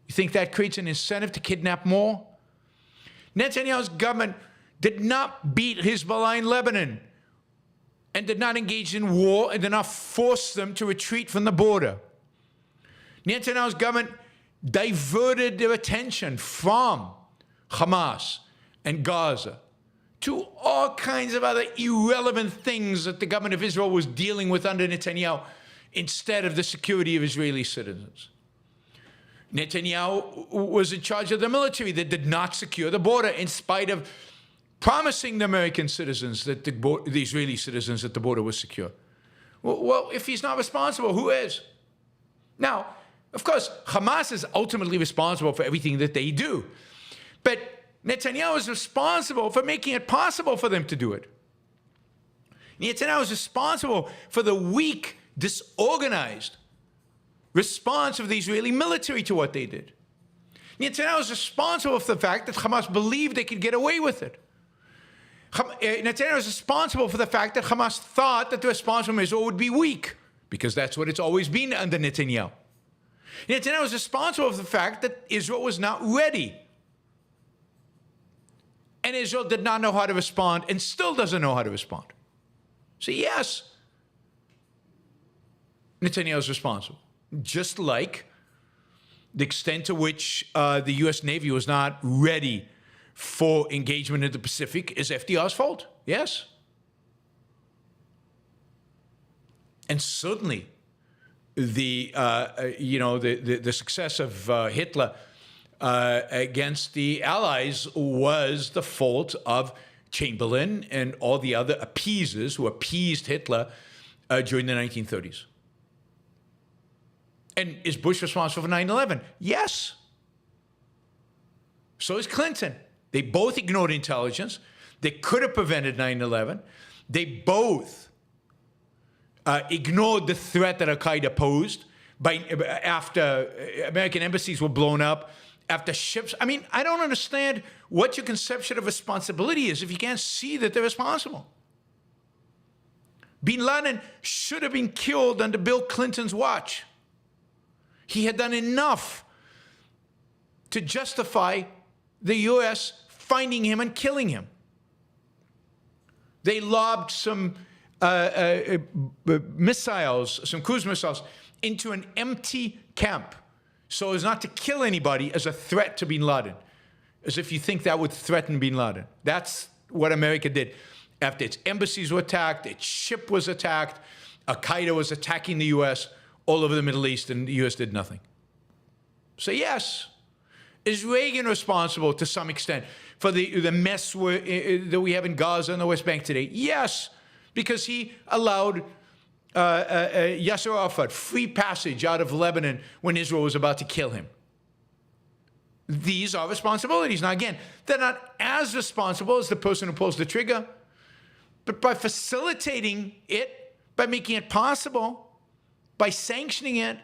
You think that creates an incentive to kidnap more? Netanyahu's government did not beat Hezbollah in Lebanon and did not engage in war and did not force them to retreat from the border. Netanyahu's government diverted their attention from Hamas and Gaza to all kinds of other irrelevant things that the government of Israel was dealing with under Netanyahu instead of the security of Israeli citizens. Netanyahu was in charge of the military that did not secure the border in spite of promising the American citizens that the Israeli citizens that the border was secure. Well, if he's not responsible, who is? Now, of course, Hamas is ultimately responsible for everything that they do. But Netanyahu is responsible for making it possible for them to do it. Netanyahu is responsible for the weak, disorganized response of the Israeli military to what they did. Netanyahu is responsible for the fact that Hamas believed they could get away with it. Netanyahu is responsible for the fact that Hamas thought that the response from Israel would be weak, because that's what it's always been under Netanyahu. Netanyahu is responsible for the fact that Israel was not ready. And Israel did not know how to respond and still doesn't know how to respond. So yes, Netanyahu is responsible. Just like the extent to which the U.S. Navy was not ready for engagement in the Pacific is FDR's fault. Yes. And certainly the success of Hitler against the Allies was the fault of Chamberlain and all the other appeasers who appeased Hitler during the 1930s. And is Bush responsible for 9/11? Yes. So is Clinton. They both ignored intelligence. They could have prevented 9/11. They both ignored the threat that Al-Qaeda posed after American embassies were blown up, after ships. I mean, I don't understand what your conception of responsibility is if you can't see that they're responsible. Bin Laden should have been killed under Bill Clinton's watch. He had done enough to justify the U.S. finding him and killing him. They lobbed some missiles, some cruise missiles, into an empty camp so as not to kill anybody as a threat to bin Laden, as if you think that would threaten bin Laden. That's what America did. After its embassies were attacked, its ship was attacked, Al-Qaeda was attacking the U.S. all over the Middle East, and the U.S. did nothing. So yes, is Reagan responsible to some extent for the mess that we have in Gaza and the West Bank today? Yes, because he allowed Yasser Arafat free passage out of Lebanon when Israel was about to kill him. These are responsibilities. Now again, they're not as responsible as the person who pulls the trigger, but by facilitating it, by making it possible, by sanctioning it,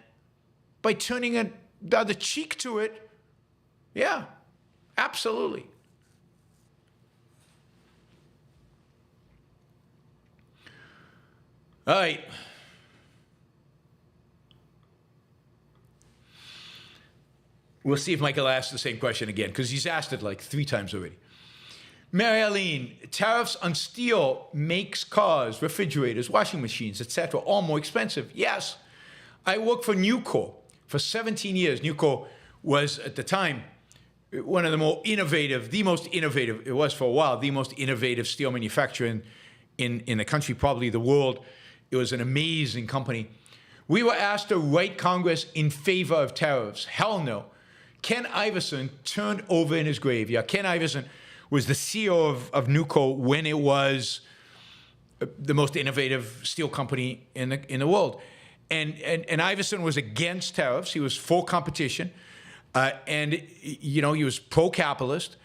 by turning the other cheek to it, yeah, absolutely. All right. We'll see if Michael asks the same question again, because he's asked it like 3 times already. Mary Eileen, tariffs on steel makes cars, refrigerators, washing machines, etc. all more expensive. Yes. I worked for Nucor for 17 years. Nucor was, at the time, one of the more innovative, the most innovative, it was for a while, the most innovative steel manufacturer in the country, probably the world. It was an amazing company. We were asked to write Congress in favor of tariffs. Hell no. Ken Iverson turned over in his grave. Yeah, Ken Iverson was the CEO of Nucor when it was the most innovative steel company in the world. And Iverson was against tariffs. He was for competition. And, you know, he was pro-capitalist.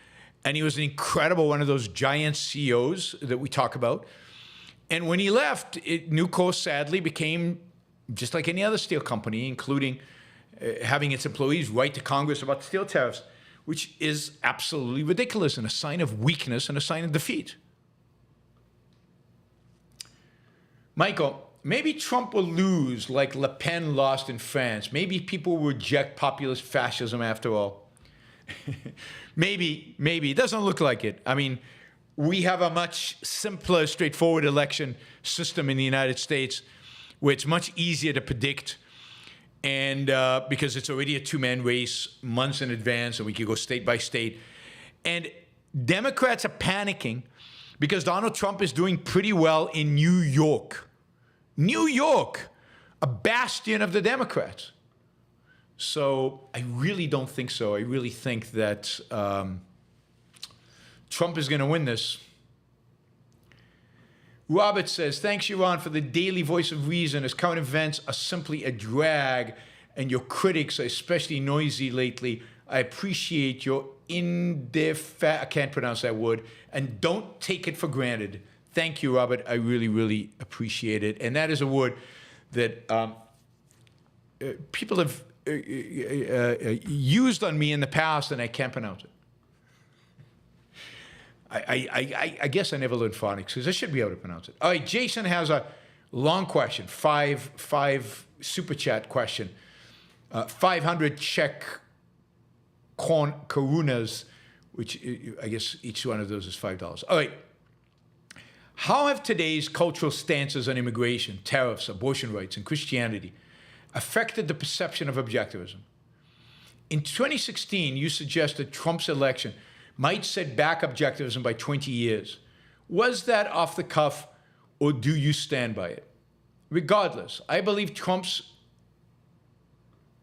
And he was an incredible one of those giant CEOs that we talk about. And when he left, Nucor sadly became just like any other steel company, including having its employees write to Congress about steel tariffs, which is absolutely ridiculous and a sign of weakness and a sign of defeat. Michael, maybe Trump will lose like LaPen lost in France. Maybe people will reject populist fascism after all. Maybe. It doesn't look like it. I mean, we have a much simpler, straightforward election system in the United States where it's much easier to predict. And because it's already a 2-man race months in advance, and we can go state by state. And Democrats are panicking because Donald Trump is doing pretty well in New York. New York, a bastion of the Democrats. So I really don't think so. I really think that Trump is going to win this. Robert says, thanks, Yaron, for the daily voice of reason, as current events are simply a drag and your critics are especially noisy lately. I appreciate your I can't pronounce that word, and don't take it for granted. Thank you, Robert. I really, really appreciate it. And that is a word that people have used on me in the past, and I can't pronounce it. I guess I never learned phonics because I should be able to pronounce it. All right, Jason has a long question, five super chat question, 500 Czech korunas, which I guess each one of those is $5. All right, how have today's cultural stances on immigration, tariffs, abortion rights, and Christianity affected the perception of objectivism? In 2016, you suggested Trump's election might set back objectivism by 20 years. Was that off the cuff, or do you stand by it? Regardless, I believe Trump's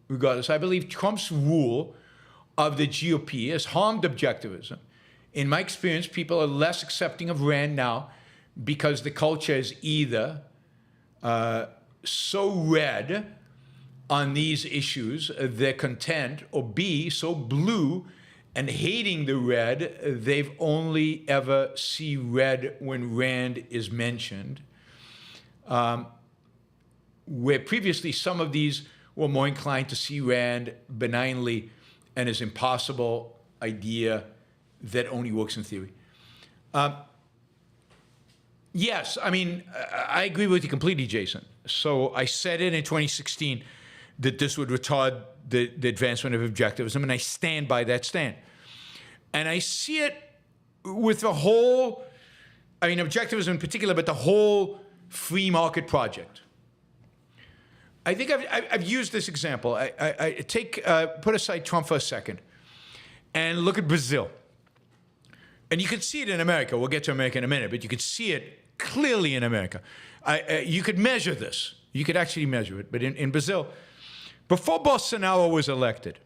rule of the GOP has harmed objectivism. In my experience, people are less accepting of Rand now because the culture is either so red on these issues, they're content, or B, so blue and hating the red, they've only ever see red when Rand is mentioned. Where previously some of these were more inclined to see Rand benignly and as impossible idea that only works in theory. Yes, I mean, I agree with you completely, Jason. So I said it in 2016 that this would retard the advancement of objectivism, and I stand by that stand. And I see it with the whole, I mean, objectivism in particular, but the whole free market project. I think I've used this example. I put aside Trump for a second and look at Brazil. And you can see it in America. We'll get to America in a minute, but you can see it clearly in America. You could measure this. You could actually measure it. But in Brazil, before Bolsonaro was elected,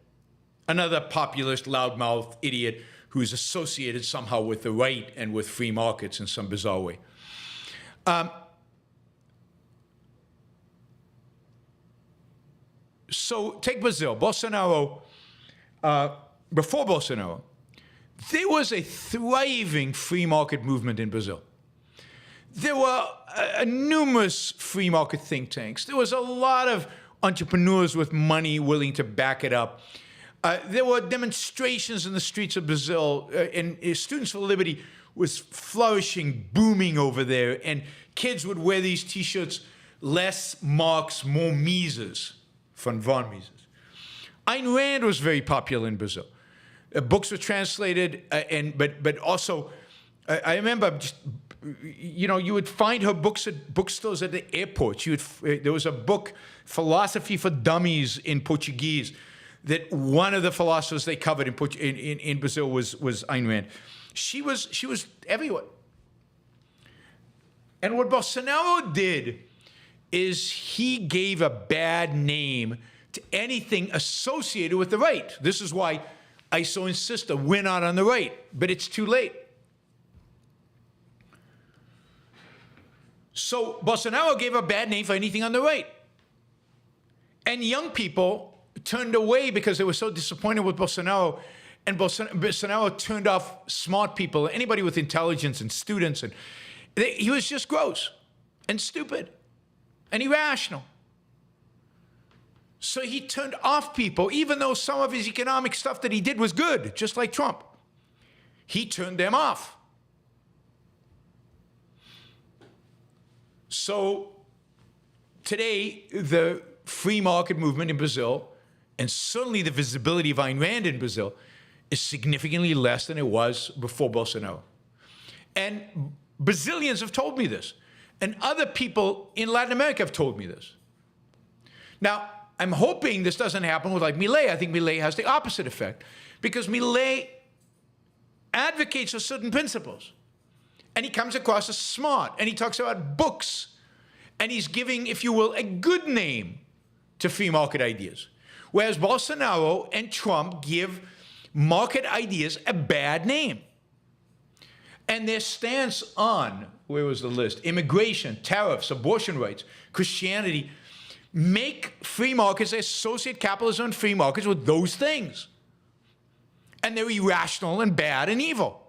another populist, loudmouth idiot who's associated somehow with the right and with free markets in some bizarre way. So take Brazil. Bolsonaro, before Bolsonaro, there was a thriving free market movement in Brazil. There were numerous free market think tanks. There was a lot of entrepreneurs with money willing to back it up. There were demonstrations in the streets of Brazil, and Students for Liberty was flourishing, booming over there, and kids would wear these T-shirts, less Marx, more Mises, von Mises. Ayn Rand was very popular in Brazil. Books were translated, but also, I remember just, you would find her books at bookstores at the airports. There was a book, Philosophy for Dummies, in Portuguese, that one of the philosophers they covered in Brazil was Ayn Rand. She was everywhere. And what Bolsonaro did is he gave a bad name to anything associated with the right. This is why I so insist that we're not on the right, but it's too late. So Bolsonaro gave a bad name for anything on the right. And young people turned away because they were so disappointed with Bolsonaro, and Bolsonaro turned off smart people, anybody with intelligence and students, and he was just gross and stupid and irrational. So he turned off people, even though some of his economic stuff that he did was good, just like Trump. He turned them off. So today, the free market movement in Brazil, and certainly the visibility of Ayn Rand in Brazil, is significantly less than it was before Bolsonaro. And Brazilians have told me this, and other people in Latin America have told me this. Now, I'm hoping this doesn't happen with like Milei. I think Milei has the opposite effect, because Milei advocates for certain principles, and he comes across as smart, and he talks about books, and he's giving, if you will, a good name to free market ideas. Whereas Bolsonaro and Trump give market ideas a bad name. And their stance on, where was the list? Immigration, tariffs, abortion rights, Christianity, make free markets, they associate capitalism and free markets with those things. And they're irrational and bad and evil.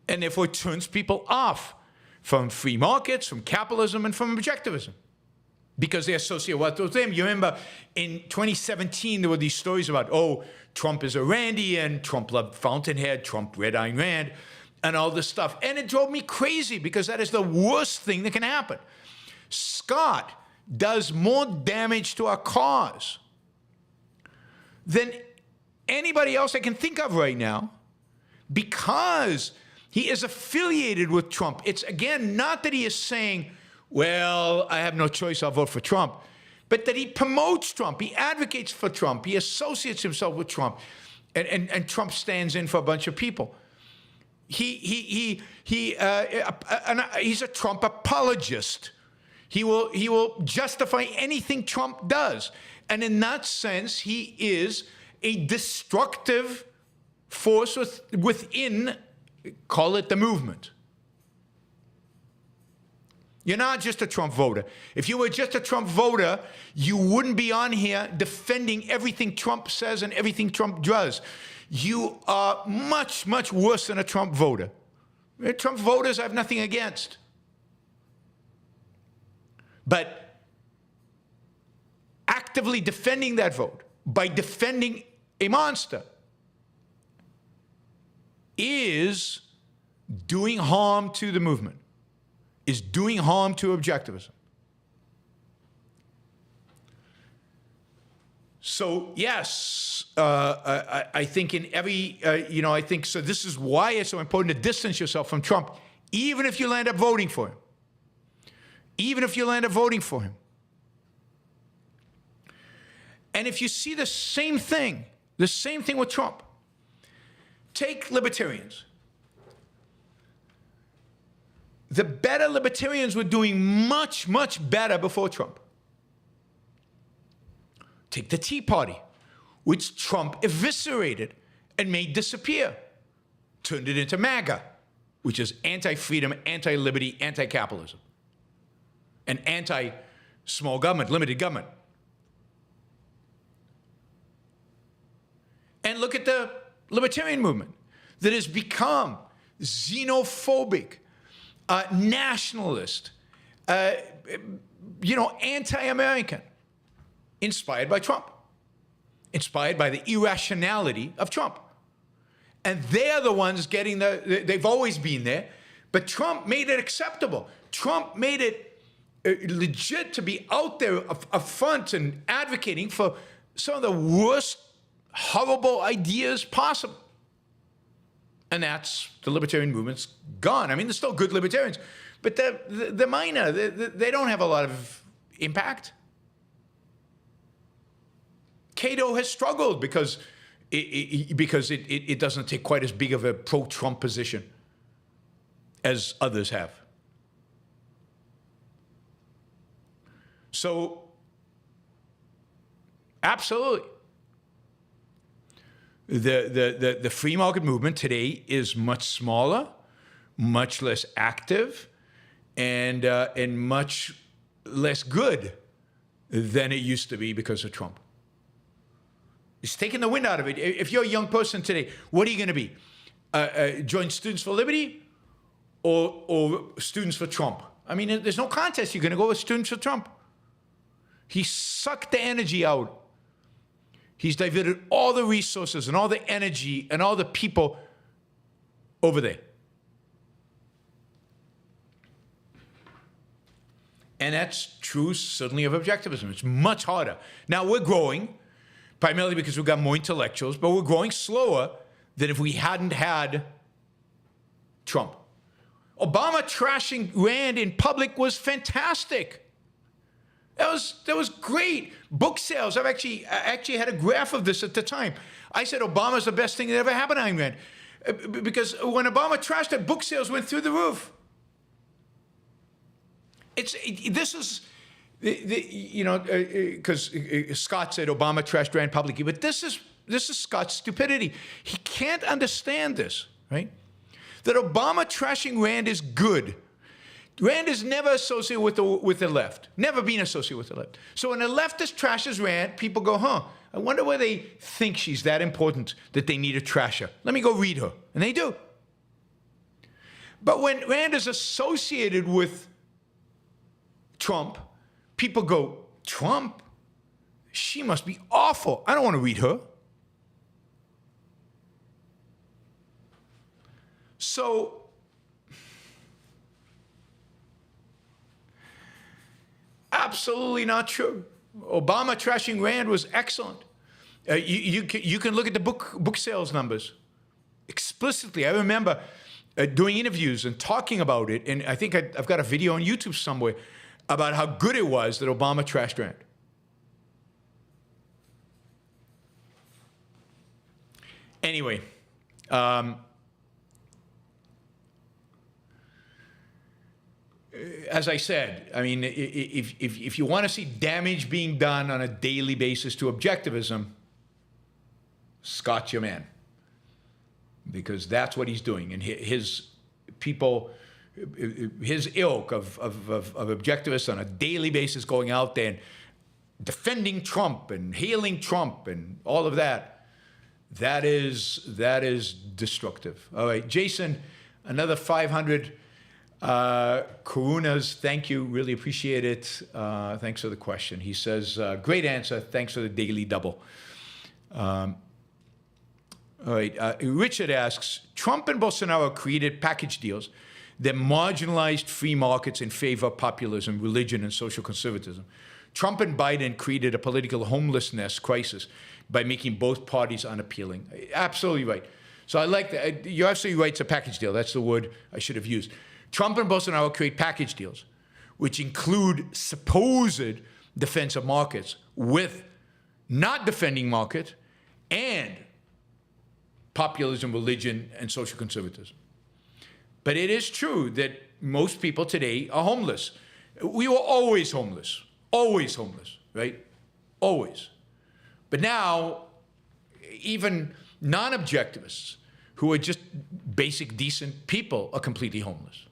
And therefore it turns people off from free markets, from capitalism, and from objectivism, because they associate what with them. You remember in 2017, there were these stories about, oh, Trump is a Randian, Trump loved Fountainhead, Trump read Ayn Rand, and all this stuff. And it drove me crazy, because that is the worst thing that can happen. Scott does more damage to our cause than anybody else I can think of right now, because he is affiliated with Trump. It's, again, not that he is saying, well, I have no choice, I'll vote for Trump, but that he promotes Trump, he advocates for Trump, he associates himself with Trump, and Trump stands in for a bunch of people. He's a Trump apologist. He will justify anything Trump does, and in that sense, he is a destructive force within, call it the movement. You're not just a Trump voter. If you were just a Trump voter, you wouldn't be on here defending everything Trump says and everything Trump does. You are much, much worse than a Trump voter. Trump voters I have nothing against. But actively defending that vote by defending a monster is doing harm to the movement, is doing harm to objectivism. So yes, I think in every, I think, so this is why it's so important to distance yourself from Trump, even if you land up voting for him. Even if you land up voting for him. And if you see the same thing with Trump, take libertarians. The better libertarians were doing much, much better before Trump. Take the Tea Party, which Trump eviscerated and made disappear. Turned it into MAGA, which is anti-freedom, anti-liberty, anti-capitalism, and anti-small government, limited government. And look at the libertarian movement that has become xenophobic, nationalist, anti-American, inspired by Trump, inspired by the irrationality of Trump. And they're the ones getting they've always been there, but Trump made it acceptable. Trump made it legit to be out there up front and advocating for some of the worst, horrible ideas possible. And that's the libertarian movement's gone. I mean, there's still good libertarians, but they're minor. They don't have a lot of impact. Cato has struggled because it doesn't take quite as big of a pro-Trump position as others have. So, absolutely. The free market movement today is much smaller, much less active, and much less good than it used to be because of Trump. It's taking the wind out of it. If you're a young person today, what are you going to be? Join Students for Liberty or Students for Trump? I mean, there's no contest. You're going to go with Students for Trump. He sucked the energy out. He's diverted all the resources and all the energy and all the people over there. And that's true, certainly, of objectivism. It's much harder. Now, we're growing, primarily because we've got more intellectuals, but we're growing slower than if we hadn't had Trump. Obama trashing Rand in public was fantastic. That was great. Book sales. I actually had a graph of this at the time. I said Obama's the best thing that ever happened to Ayn Rand. Because when Obama trashed it, book sales went through the roof. This is, because Scott said Obama trashed Rand publicly, but this is Scott's stupidity. He can't understand this, right? That Obama trashing Rand is good. Rand is never associated with the left. Never been associated with the left. So when a leftist trashes Rand, people go, I wonder why they think she's that important that they need to trash her. Let me go read her. And they do. But when Rand is associated with Trump, people go, Trump? She must be awful. I don't want to read her. So, absolutely not true. Obama trashing Rand was excellent. You can look at the book sales numbers explicitly. I remember doing interviews and talking about it, and I think I've got a video on YouTube somewhere about how good it was that Obama trashed Rand. Anyway, as I said, I mean, if you want to see damage being done on a daily basis to objectivism, Scott's your man. Because that's what he's doing. And his people, his ilk of objectivists on a daily basis going out there and defending Trump and hailing Trump and all of that, that is destructive. All right, Jason, another 500 karunas, thank you, really appreciate it. Thanks for the question. He says, great answer, thanks for the daily double. All right, Richard asks, Trump and Bolsonaro created package deals that marginalized free markets in favor of populism, religion, and social conservatism. Trump and Biden created a political homelessness crisis by making both parties unappealing. Absolutely right. So I like that. You're absolutely right, it's a package deal. That's the word I should have used. Trump and Bolsonaro create package deals, which include supposed defense of markets with not defending market and populism, religion, and social conservatism. But it is true that most people today are homeless. We were always homeless, right? Always. But now, even non-objectivists who are just basic, decent people are completely homeless.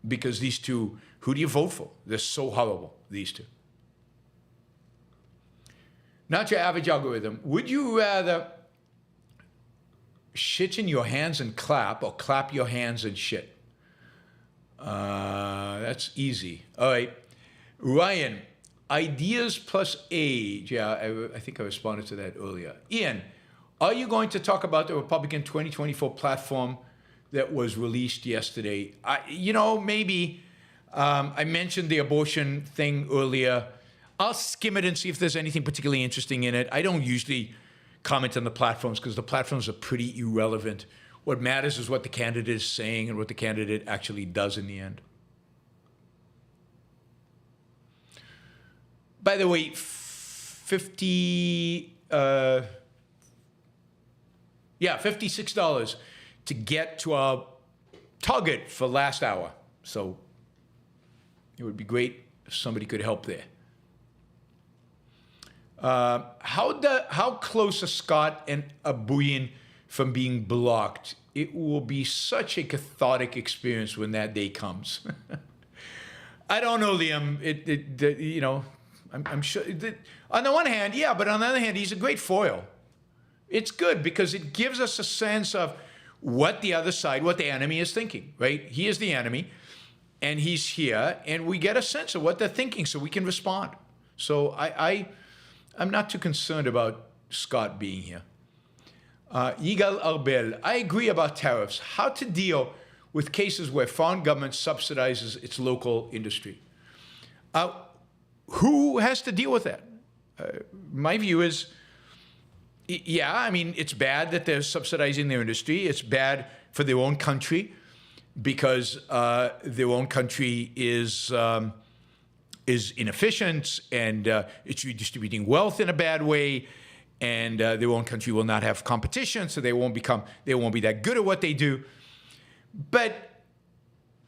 Because these two, who do you vote for? They're so horrible, these two. Not your average algorithm. Would you rather shit in your hands and clap, or clap your hands and shit? That's easy. All right. Ryan, ideas plus age. Yeah, I think I responded to that earlier. Ian, are you going to talk about the Republican 2024 platform that was released yesterday? Maybe. I mentioned the abortion thing earlier. I'll skim it and see if there's anything particularly interesting in it. I don't usually comment on the platforms because the platforms are pretty irrelevant. What matters is what the candidate is saying and what the candidate actually does in the end. By the way, $56 to get to our target for last hour. So it would be great if somebody could help there. How close are Scott and Abuyin from being blocked? It will be such a cathartic experience when that day comes. I don't know, Liam. I'm sure. On the one hand, yeah, but on the other hand, he's a great foil. It's good because it gives us a sense of what the other side, what the enemy is thinking, right? He is the enemy, and he's here, and we get a sense of what they're thinking so we can respond. So I'm not too concerned about Scott being here. Yigal Arbel, I agree about tariffs. How to deal with cases where foreign government subsidizes its local industry? Who has to deal with that? My view is, yeah, I mean, it's bad that they're subsidizing their industry. It's bad for their own country because their own country is inefficient and it's redistributing wealth in a bad way, and their own country will not have competition, so they won't be that good at what they do. But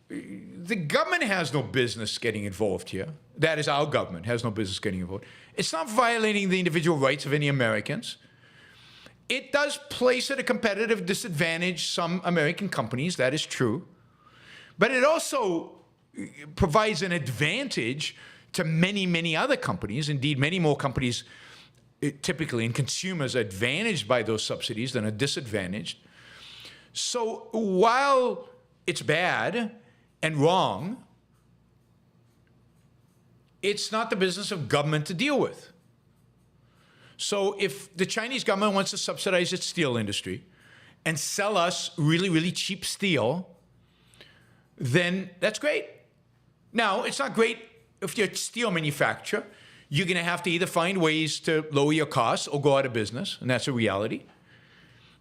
the government has no business getting involved here. That is, our government has no business getting involved. It's not violating the individual rights of any Americans. It does place at a competitive disadvantage some American companies, that is true. But it also provides an advantage to many, many other companies. Indeed, many more companies typically, and consumers, are advantaged by those subsidies than are disadvantaged. So while it's bad and wrong, it's not the business of government to deal with. So if the Chinese government wants to subsidize its steel industry and sell us really, really cheap steel, then that's great. Now, it's not great if you're a steel manufacturer. You're going to have to either find ways to lower your costs or go out of business, and that's a reality.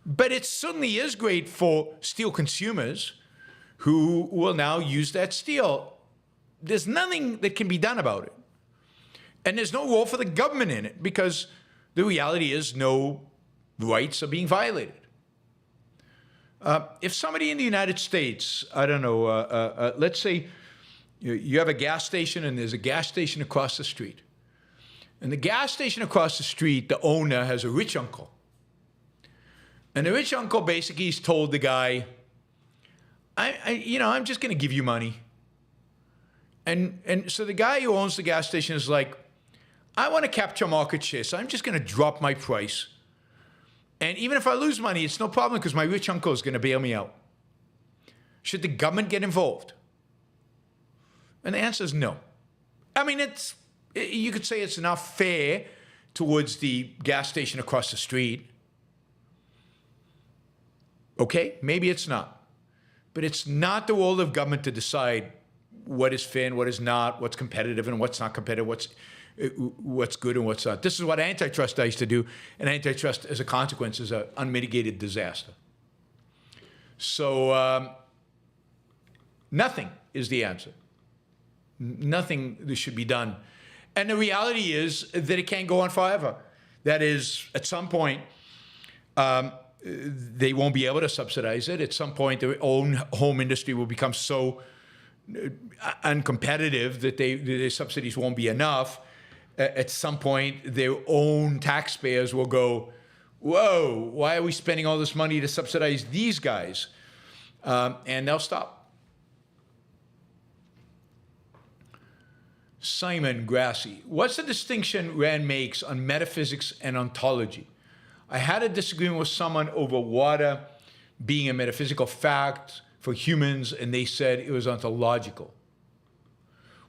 But it certainly is great for steel consumers who will now use that steel. There's nothing that can be done about it. And there's no role for the government in it because the reality is no rights are being violated. If somebody in the United States, I don't know, let's say you have a gas station and there's a gas station across the street. And the gas station across the street, the owner has a rich uncle. And the rich uncle basically has told the guy, I'm just going to give you money. And so the guy who owns the gas station is like, I want to capture market share, so I'm just going to drop my price. And even if I lose money, it's no problem because my rich uncle is going to bail me out. Should the government get involved? And the answer is no. I mean, you could say it's not fair towards the gas station across the street. Okay, maybe it's not. But it's not the role of government to decide what is fair and what is not, what's competitive and what's not competitive, what's good and what's not. This is what antitrust used to do, and antitrust, as a consequence, is an unmitigated disaster. So nothing is the answer. Nothing that should be done. And the reality is that it can't go on forever. That is, at some point, they won't be able to subsidize it. At some point, their own home industry will become so uncompetitive that the subsidies won't be enough. at some point, their own taxpayers will go, whoa, why are we spending all this money to subsidize these guys? And they'll stop. Simon Grassi, what's the distinction Rand makes on metaphysics and ontology? I had a disagreement with someone over water being a metaphysical fact for humans, and they said it was ontological.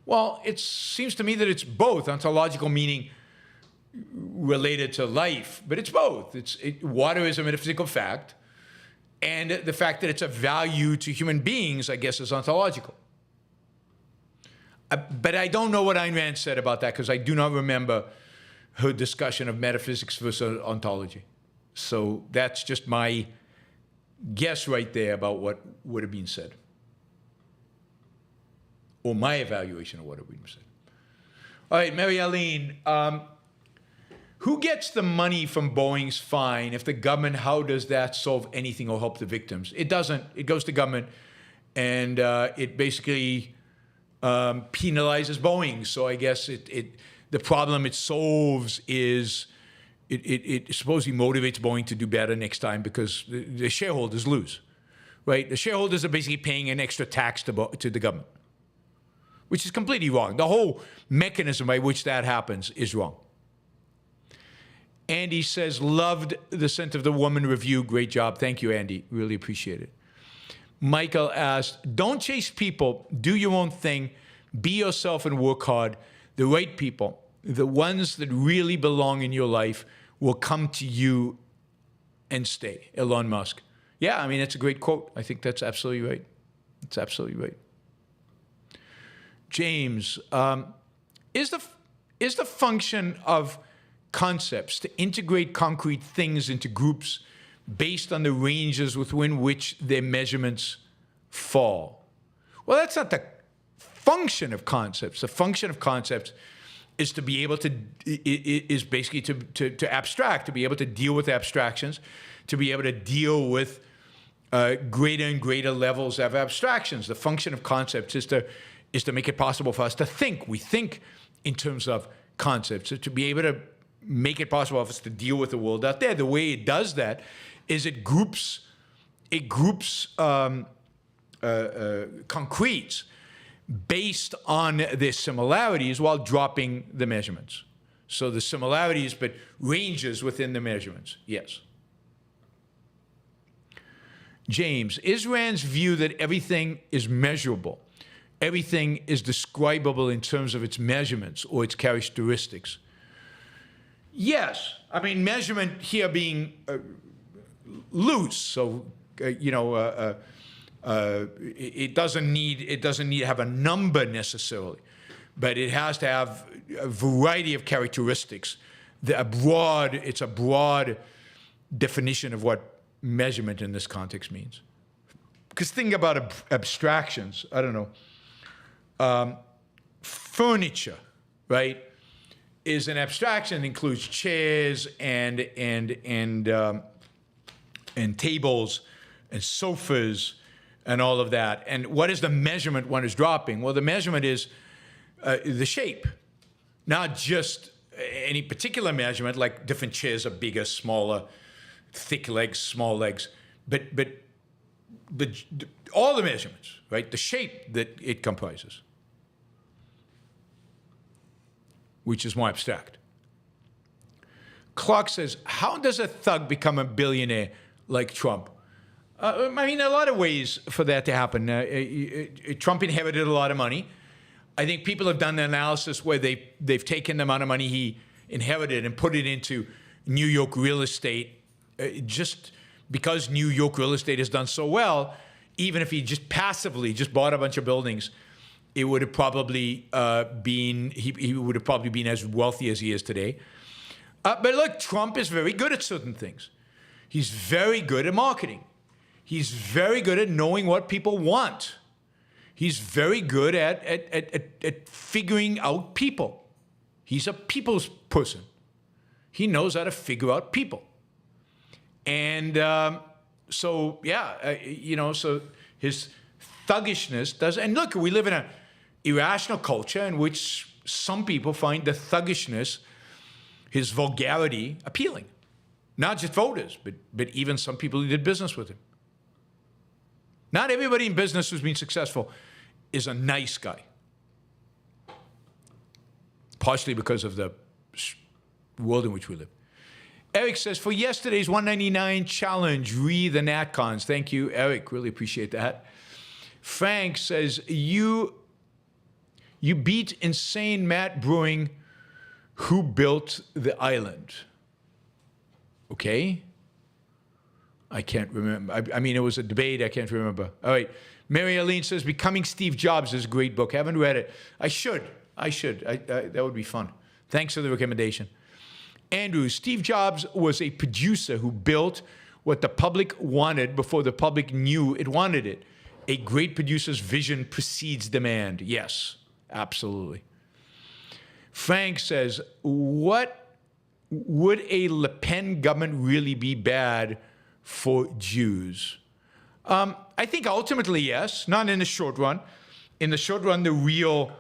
Well, it seems to me that it's both. Ontological meaning related to life, but it's both. Water is a metaphysical fact, and the fact that it's a value to human beings, I guess, is ontological. But I don't know what Ayn Rand said about that, because I do not remember her discussion of metaphysics versus ontology. So that's just my guess right there about what would have been said, or my evaluation of what would have been said. All right, Mary Aline, who gets the money from Boeing's fine? If the government, how does that solve anything or help the victims? It doesn't. It goes to government, and it basically penalizes Boeing. So I guess the problem it solves is it supposedly motivates Boeing to do better next time, because the shareholders lose, right? The shareholders are basically paying an extra tax to the government, which is completely wrong. The whole mechanism by which that happens is wrong. Andy says, loved the Scent of the Woman review. Great job. Thank you, Andy. Really appreciate it. Michael asked, don't chase people. Do your own thing. Be yourself and work hard. The right people, the ones that really belong in your life, will come to you and stay. Elon Musk. Yeah, I mean, that's a great quote. I think that's absolutely right. It's absolutely right. James, is the function of concepts to integrate concrete things into groups based on the ranges within which their measurements fall? Well, that's not the function of concepts. The function of concepts is to be able to, is basically to abstract, to be able to deal with abstractions, to be able to deal with greater and greater levels of abstractions. The function of concepts is to make it possible for us to think. We think in terms of concepts. So to be able to make it possible for us to deal with the world out there. The way it does that is it groups concretes based on their similarities while dropping the measurements. So the similarities, but ranges within the measurements. Yes. James, is Rand's view that everything is measurable? Everything is describable in terms of its measurements or its characteristics? Yes. I mean, measurement here being loose. So, it doesn't need to have a number necessarily, but it has to have a variety of characteristics. It's a broad definition of what measurement in this context means. Because think about abstractions. I don't know. Furniture, right, is an abstraction that includes chairs and tables and sofas and all of that. And what is the measurement one is dropping? Well, the measurement is the shape, not just any particular measurement, like different chairs are bigger, smaller, thick legs, small legs, but all the measurements, right? The shape that it comprises, which is more abstract. Clark says, how does a thug become a billionaire like Trump? I mean, a lot of ways for that to happen. Trump inherited a lot of money. I think people have done the analysis where they've taken the amount of money he inherited and put it into New York real estate. Just because New York real estate has done so well, even if he just passively just bought a bunch of buildings, it would have probably been, he would have probably been as wealthy as he is today. But look, Trump is very good at certain things. He's very good at marketing. He's very good at knowing what people want. He's very good at figuring out people. He's a people's person. He knows how to figure out people. And so his thuggishness does. And look, we live in an irrational culture in which some people find the thuggishness, his vulgarity, appealing. Not just voters, but even some people who did business with him. Not everybody in business who's been successful is a nice guy. Partially because of the world in which we live. Eric says, for yesterday's 199 challenge, read the NatCons. Thank you, Eric. Really appreciate that. Frank says, you beat insane Matt Brewing, who built the island. Okay. I can't remember. I mean, it was a debate. I can't remember. All right. Mary Aline says, Becoming Steve Jobs is a great book. Haven't read it. I should. That would be fun. Thanks for the recommendation. Andrew, Steve Jobs was a producer who built what the public wanted before the public knew it wanted it. A great producer's vision precedes demand. Yes, absolutely. Frank says, what would a LaPen government really be bad for Jews? I think ultimately, yes, not in the short run. In the short run, the real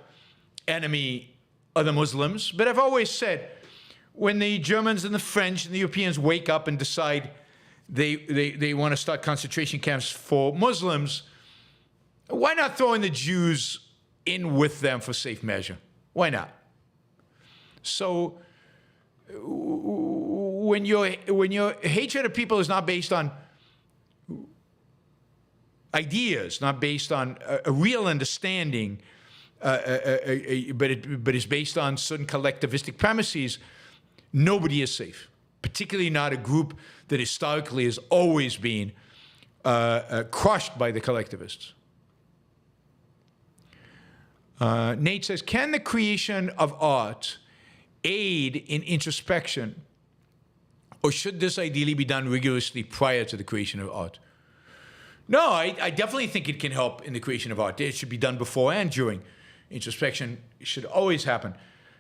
enemy are the Muslims. But I've always said, when the Germans and the French and the Europeans wake up and decide they want to start concentration camps for Muslims, why not throw in the Jews in with them for safe measure? Why not? So when your hatred of people is not based on ideas, not based on a real understanding, but is based on certain collectivistic premises, nobody is safe, particularly not a group that historically has always been crushed by the collectivists. Nate says, can the creation of art aid in introspection, or should this ideally be done rigorously prior to the creation of art? No, I definitely think it can help in the creation of art. It should be done before and during. Introspection should always happen.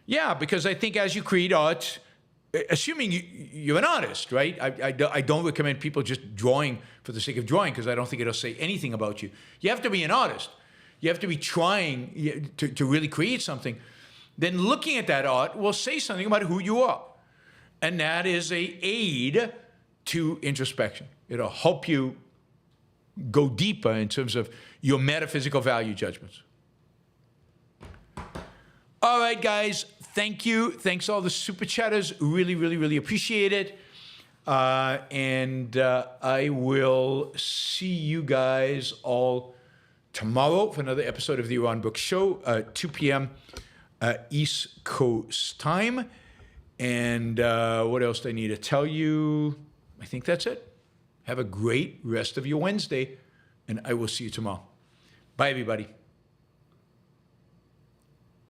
Yeah, because I think as you create art, assuming you're an artist, right? I don't recommend people just drawing for the sake of drawing, because I don't think it'll say anything about you. You have to be an artist. You have to be trying to really create something. Then looking at that art will say something about who you are. And that is an aid to introspection. It'll help you go deeper in terms of your metaphysical value judgments. All right, guys. Thank you. Thanks all the super chatters. Really, really, really appreciate it. And I will see you guys all tomorrow for another episode of the Yaron Brook Show, 2 p.m. East Coast time. And what else do I need to tell you? I think that's it. Have a great rest of your Wednesday, and I will see you tomorrow. Bye, everybody.